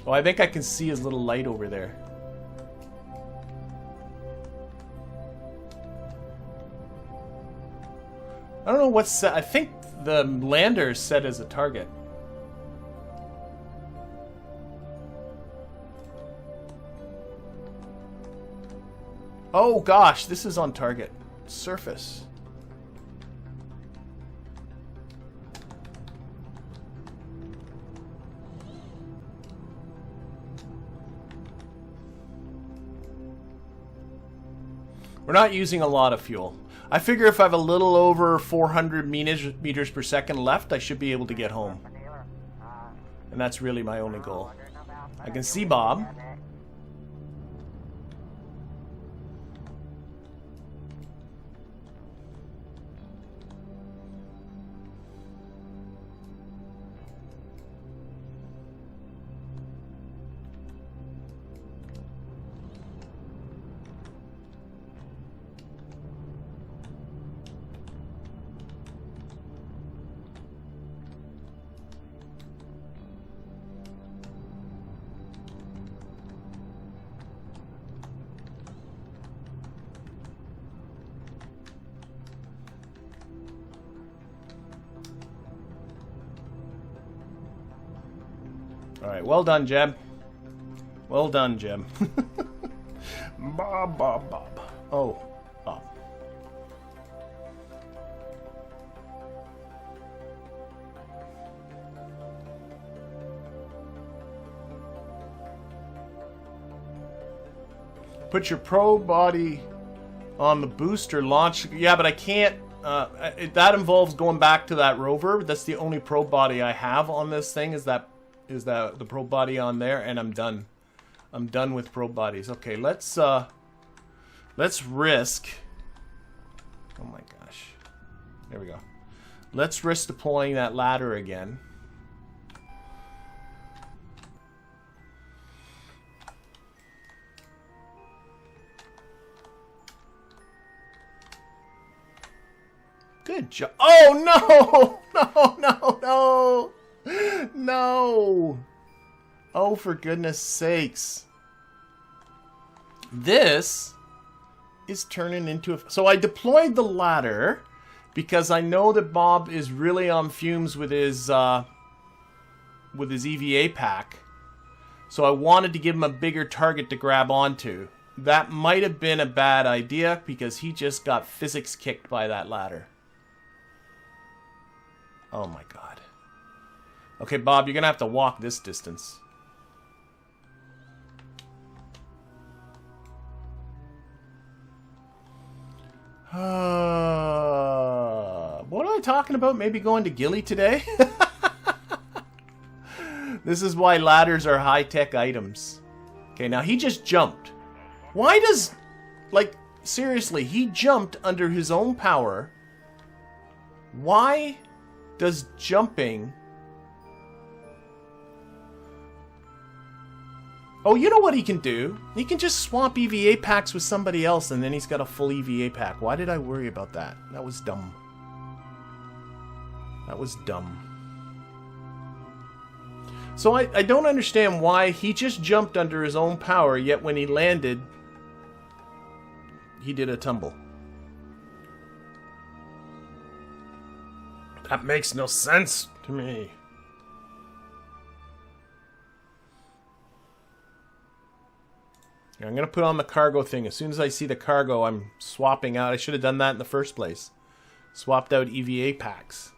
Oh, I think I can see his little light over there. I don't know what's set. I think the lander is set as a target. Oh gosh, this is on target. Surface. We're not using a lot of fuel. I figure if I have a little over 400 meters per second left, I should be able to get home. And that's really my only goal. I can see Bob. Alright, well done, Jeb. Well done, Jeb. Bob. Oh, Bob. Put your probe body on the booster launch. Yeah, but I can't. That involves going back to that rover. That's the only probe body I have on this thing. Is that the probe body on there, and I'm done. I'm done with probe bodies. Okay, let's risk. Oh my gosh. There we go. Let's risk deploying that ladder again. Good job. Oh no! No! Oh, for goodness sakes. This is turning into a... So I deployed the ladder because I know that Bob is really on fumes with his EVA pack. So I wanted to give him a bigger target to grab onto. That might have been a bad idea because he just got physics kicked by that ladder. Oh my god. Okay, Bob, you're going to have to walk this distance. What am I talking about? Maybe going to Gilly today? This is why ladders are high-tech items. Okay, now he just jumped. Why does... Like, seriously, he jumped under his own power. Why does jumping... Oh, you know what he can do? He can just swap EVA packs with somebody else, and then he's got a full EVA pack. Why did I worry about that? That was dumb. That was dumb. So I don't understand why he just jumped under his own power, yet when he landed, he did a tumble. That makes no sense to me. I'm going to put on the cargo thing. As soon as I see the cargo, I'm swapping out. I should have done that in the first place. Swapped out EVA packs.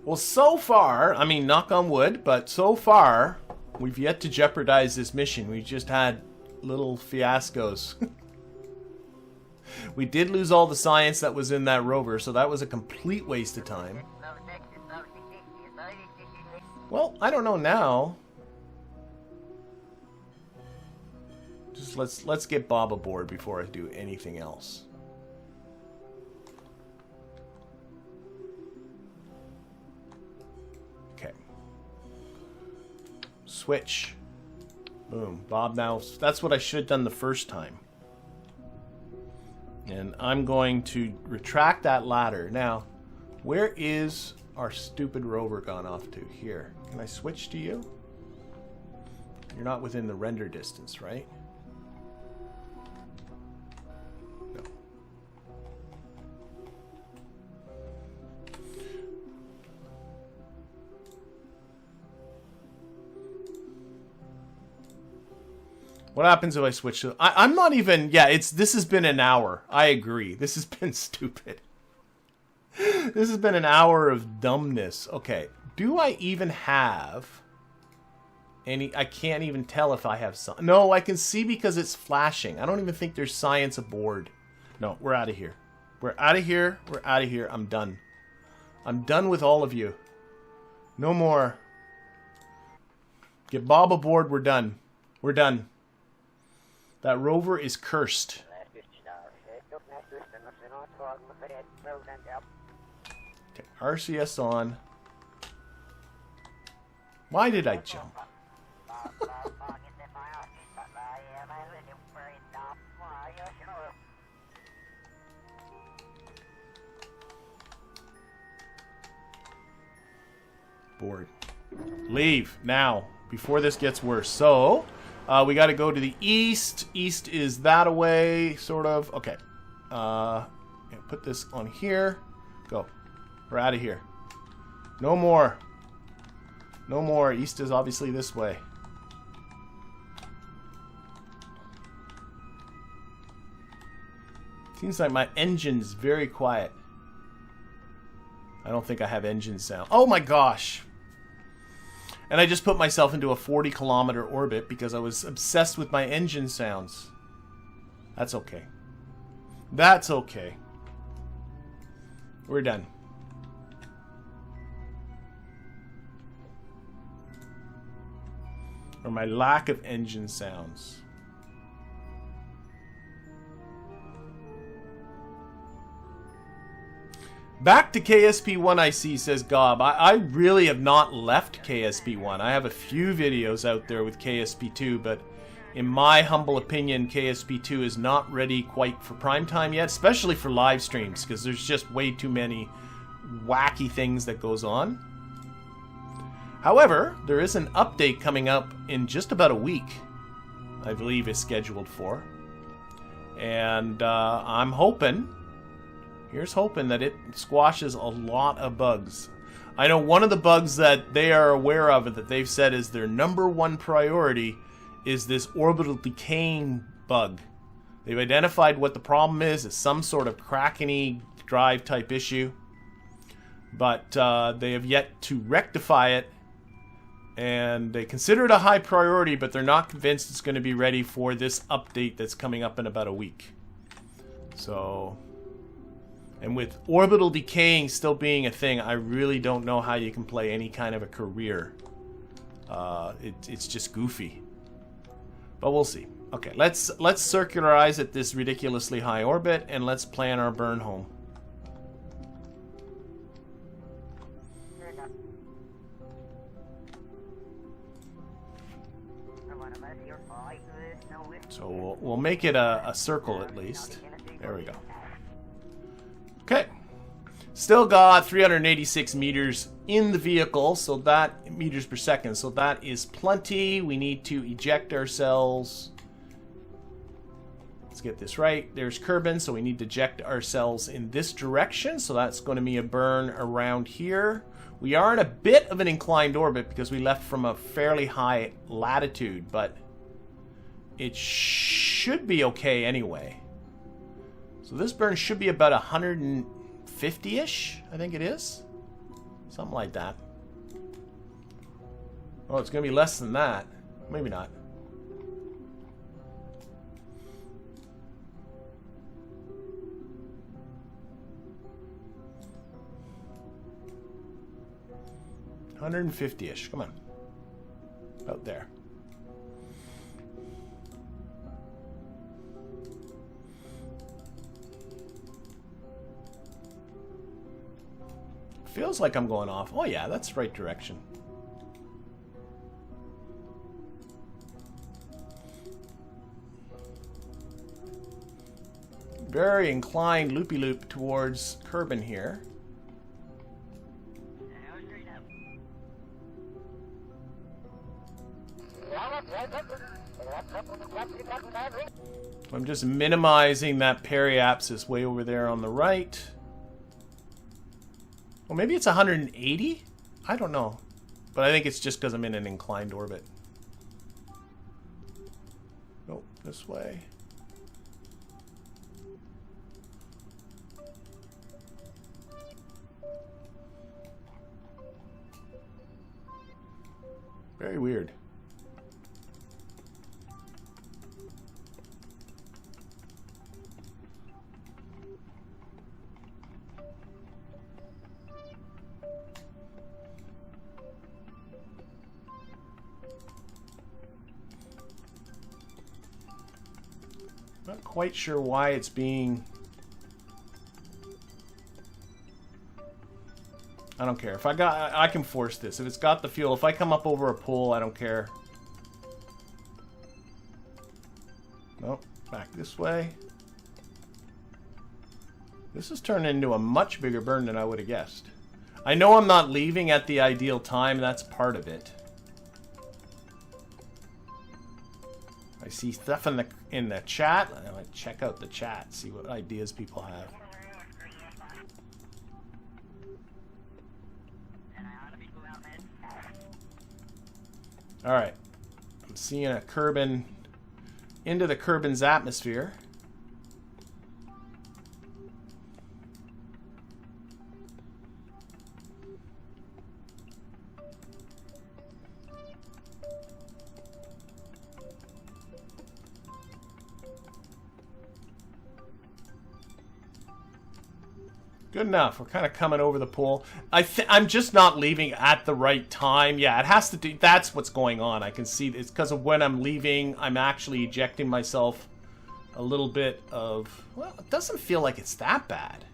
Well, so far, I mean, knock on wood, but so far... We've yet to jeopardize this mission. We've just had little fiascos. We did lose all the science that was in that rover, so that was a complete waste of time. Well, I don't know now. Just let's get Bob aboard before I do anything else. Switch. Boom. Bob now. That's what I should have done the first time. And I'm going to retract that ladder. Now, where is our stupid rover gone off to? Here. Can I switch to you? You're not within the render distance, right? No. What happens if I switch to... I'm not even... Yeah, this has been an hour. I agree. This has been stupid. This has been an hour of dumbness. Okay. Do I even have any... I can't even tell if I have some... No, I can see because it's flashing. I don't even think there's science aboard. No, we're out of here. We're out of here. We're out of here. I'm done. I'm done with all of you. No more. Get Bob aboard. We're done. We're done. That rover is cursed. Okay, RCS on. Why did I jump? Board. Leave now before this gets worse. So... we got to go to the east. East is that away, sort of. Okay. Put this on here. Go. We're out of here. No more. No more. East is obviously this way. Seems like my engine's very quiet. I don't think I have engine sound. Oh my gosh. And I just put myself into a 40-kilometer orbit because I was obsessed with my engine sounds. That's okay. That's okay. We're done. Or my lack of engine sounds. Back to KSP1 I see, says Gob. I really have not left KSP1. I have a few videos out there with KSP2, but in my humble opinion, KSP2 is not ready quite for prime time yet, especially for live streams, because there's just way too many wacky things that goes on. However, there is an update coming up in just about a week, I believe is scheduled for. And I'm hoping... Here's hoping that it squashes a lot of bugs. I know one of the bugs that they are aware of and that they've said is their #1 priority is this orbital decaying bug. They've identified what the problem is. It's some sort of Kraken-y drive type issue. But they have yet to rectify it. And they consider it a high priority, but they're not convinced it's going to be ready for this update that's coming up in about a week. So, and with orbital decaying still being a thing, I really don't know how you can play any kind of a career. It's just goofy. But we'll see. Okay, let's circularize at this ridiculously high orbit, and let's plan our burn home. So we'll make it a circle at least. There we go. Okay. Still got 386 meters in the vehicle, so that meters per second. So that is plenty. We need to eject ourselves. Let's get this right. There's Kerbal, so we need to eject ourselves in this direction. So that's going to be a burn around here. We are in a bit of an inclined orbit because we left from a fairly high latitude, but it should be okay anyway. So this burn should be about 150-ish, I think it is. Something like that. Oh, it's going to be less than that. Maybe not. $150-ish. Come on. About there. Feels like I'm going off. Oh yeah, that's the right direction. Very inclined loopy-loop towards Kerbal here. I'm just minimizing that periapsis way over there on the right. Well, maybe it's 180? I don't know. But I think it's just because I'm in an inclined orbit. Nope, this way. Very weird. Not quite sure why it's being... I don't care. If I can force this. If it's got the fuel, if I come up over a pole, I don't care. Nope. Back this way. This is turning into a much bigger burn than I would have guessed. I know I'm not leaving at the ideal time. That's part of it. I see stuff in the chat. I'm gonna check out the chat, see what ideas people have. All right, I'm seeing a Kerbal into the Kerbal's atmosphere. Good enough. We're kind of coming over the pole. I'm just not leaving at the right time. Yeah, it has to do... That's what's going on. I can see it's because of when I'm leaving. I'm actually ejecting myself a little bit of... Well, it doesn't feel like it's that bad.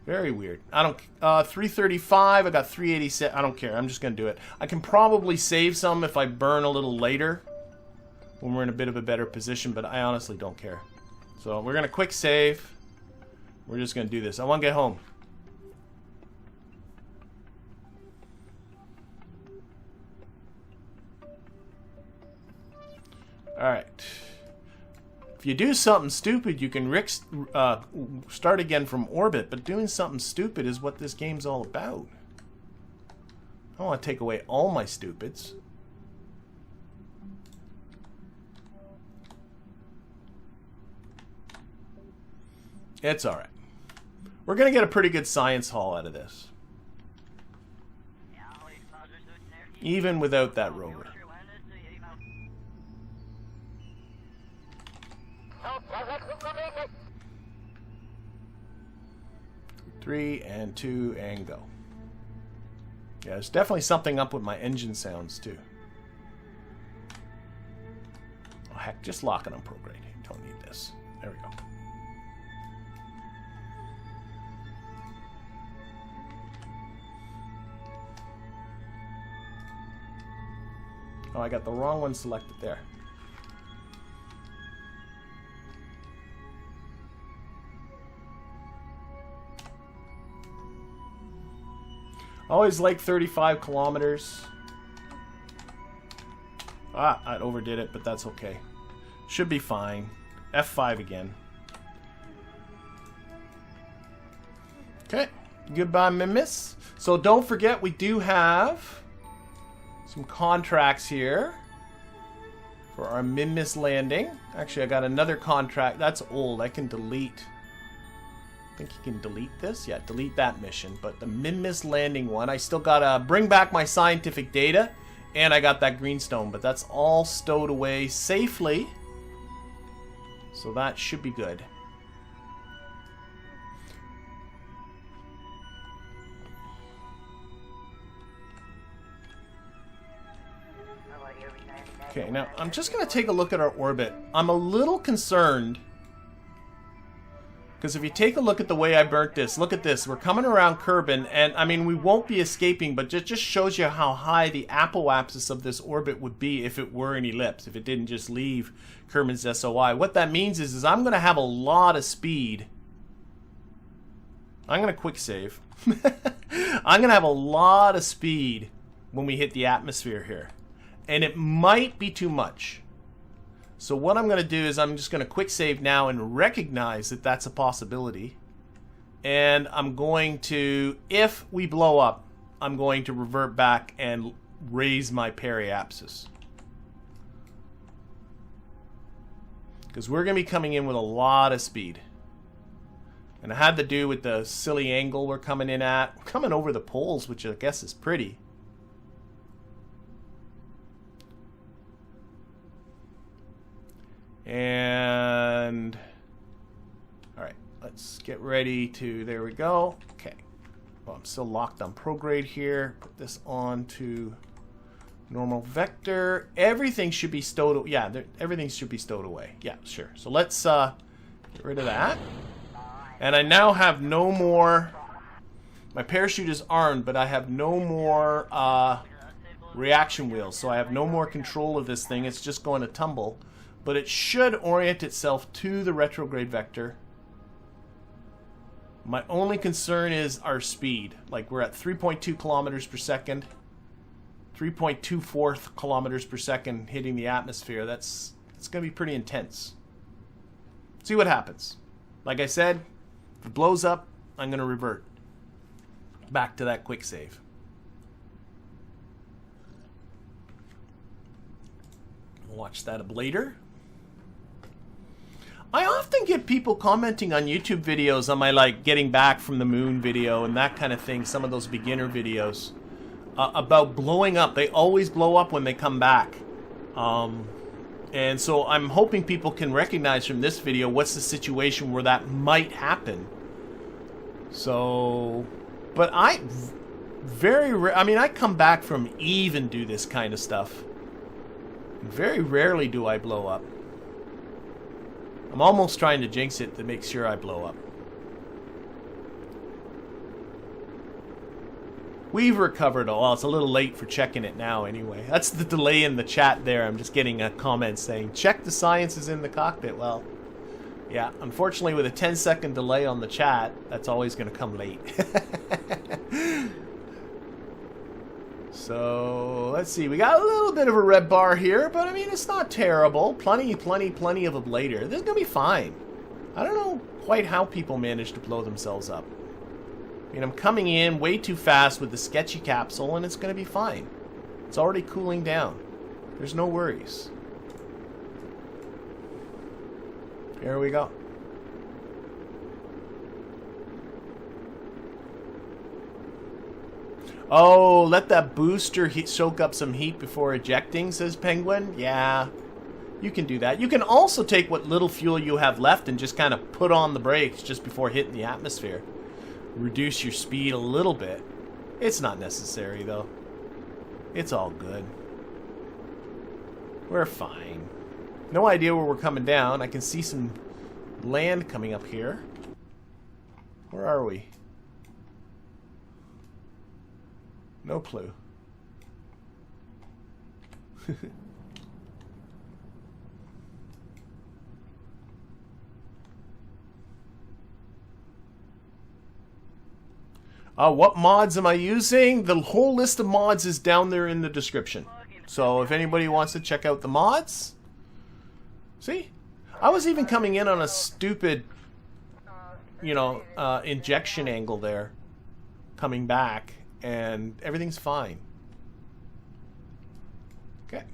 Very weird. I don't... 335. I got 387. I don't care. I'm just going to do it. I can probably save some if I burn a little later when we're in a bit of a better position, but I honestly don't care. So we're going to quick save. We're just going to do this. I want to get home. Alright. If you do something stupid, you can start again from orbit, but doing something stupid is what this game's all about. I don't want to take away all my stupids. It's alright. We're going to get a pretty good science haul out of this. even without that rover. 3 and 2 and go. Yeah, there's definitely something up with my engine sounds too. Oh heck, just lock it on prograde. Don't need this. There we go. Oh, I got the wrong one selected there. Always like 35 kilometers. Ah, I overdid it, but that's okay. Should be fine. F5 again. Okay. Goodbye, Minmus. So don't forget, we do have some contracts here for our Minmus landing. Actually, I got another contract. That's old. I can delete. I think you can delete this. Yeah, delete that mission. But the Minmus landing one, I still gotta bring back my scientific data, and I got that greenstone, but that's all stowed away safely. So that should be good. Okay, now I'm just gonna take a look at our orbit. I'm a little concerned, because if you take a look at the way I burnt this, look at this. We're coming around Kerbal, and I mean, we won't be escaping, but it just shows you how high the apoapsis of this orbit would be if it were an ellipse, if it didn't just leave Kerman's SOI. What that means is I'm going to have a lot of speed. I'm going to quick save. I'm going to have a lot of speed when we hit the atmosphere here. And it might be too much. So what I'm going to do is I'm just going to quick save now and recognize that that's a possibility. And I'm going to, if we blow up, I'm going to revert back and raise my periapsis. Because we're going to be coming in with a lot of speed. And it had to do with the silly angle we're coming in at. We're coming over the poles, which I guess is pretty. And all right, let's get ready to, there we go. Okay, well, I'm still locked on prograde here. Put this on to normal vector. Everything should be stowed, yeah, everything should be stowed away. Yeah, sure. So let's get rid of that. And I now have no more, my parachute is armed, but I have no more reaction wheels, so I have no more control of this thing. It's just going to tumble. But it should orient itself to the retrograde vector. My only concern is our speed. Like, we're at 3.2 kilometers per second. 3.24 kilometers per second hitting the atmosphere. It's going to be pretty intense. See what happens. Like I said, if it blows up, I'm going to revert back to that quick save. Watch that up later. I often get people commenting on YouTube videos on my, like, getting back from the moon video and that kind of thing, some of those beginner videos, about blowing up. They always blow up when they come back. And so I'm hoping people can recognize from this video what's the situation where that might happen. So, but I mean, I come back from EVE and do this kind of stuff. Very rarely do I blow up. I'm almost trying to jinx it to make sure I blow up. We've recovered. Well, it's a little late for checking it now anyway. That's the delay in the chat there. I'm just getting a comment saying, check the sciences in the cockpit. Well, yeah, unfortunately with a 10-second delay on the chat, that's always going to come late. So, let's see. We got a little bit of a red bar here, but I mean, it's not terrible. Plenty of ablator. This is going to be fine. I don't know quite how people manage to blow themselves up. I mean, I'm coming in way too fast with the sketchy capsule, and it's going to be fine. It's already cooling down. There's no worries. Here we go. Oh, let that booster soak up some heat before ejecting, says Penguin. Yeah, you can do that. You can also take what little fuel you have left and just kind of put on the brakes just before hitting the atmosphere. Reduce your speed a little bit. It's not necessary, though. It's all good. We're fine. No idea where we're coming down. I can see some land coming up here. Where are we? No clue. What mods am I using? The whole list of mods is down there in the description. So if anybody wants to check out the mods. See? I was even coming in on a stupid, you know, injection angle there. Coming back. And everything's fine. Okay.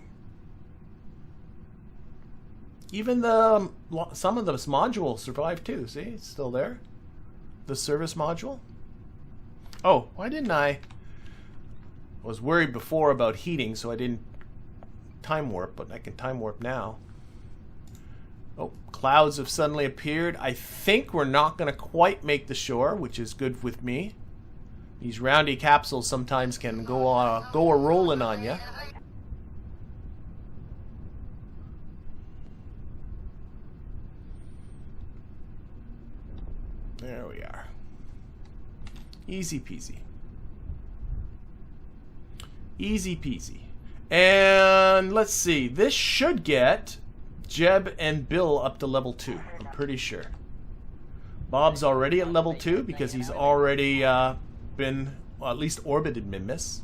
Even some of this module survived too. See, it's still there. The service module. Oh, why didn't I was worried before about heating, so I didn't time warp, but I can time warp now. Oh, clouds have suddenly appeared. I think we're not going to quite make the shore, which is good with me. These roundy capsules sometimes can go a rolling on you. There we are. Easy peasy. Easy peasy. And let's see. This should get Jeb and Bill up to level 2. I'm pretty sure. Bob's already at level 2 because he's already been, well, at least orbited Minmus.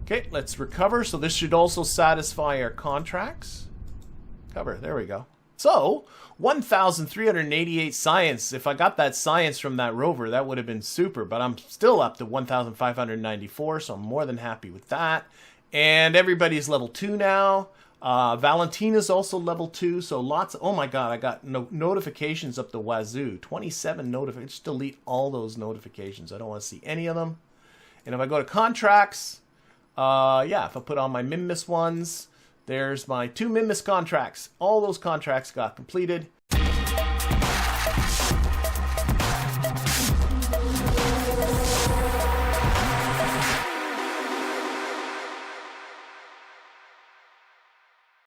Okay, let's recover. So this should also satisfy our contracts. Cover. There we go. So, 1,388 science. If I got that science from that rover, that would have been super. But I'm still up to 1,594, so I'm more than happy with that. And everybody's level 2 now. Valentina's also level 2, so lots of, oh my god, I got notifications up the wazoo. 27 notifications. Just delete all those notifications. I don't want to see any of them. And if I go to contracts, yeah, if I put on my Minmus ones, there's my 2 Minmus contracts. All those contracts got completed.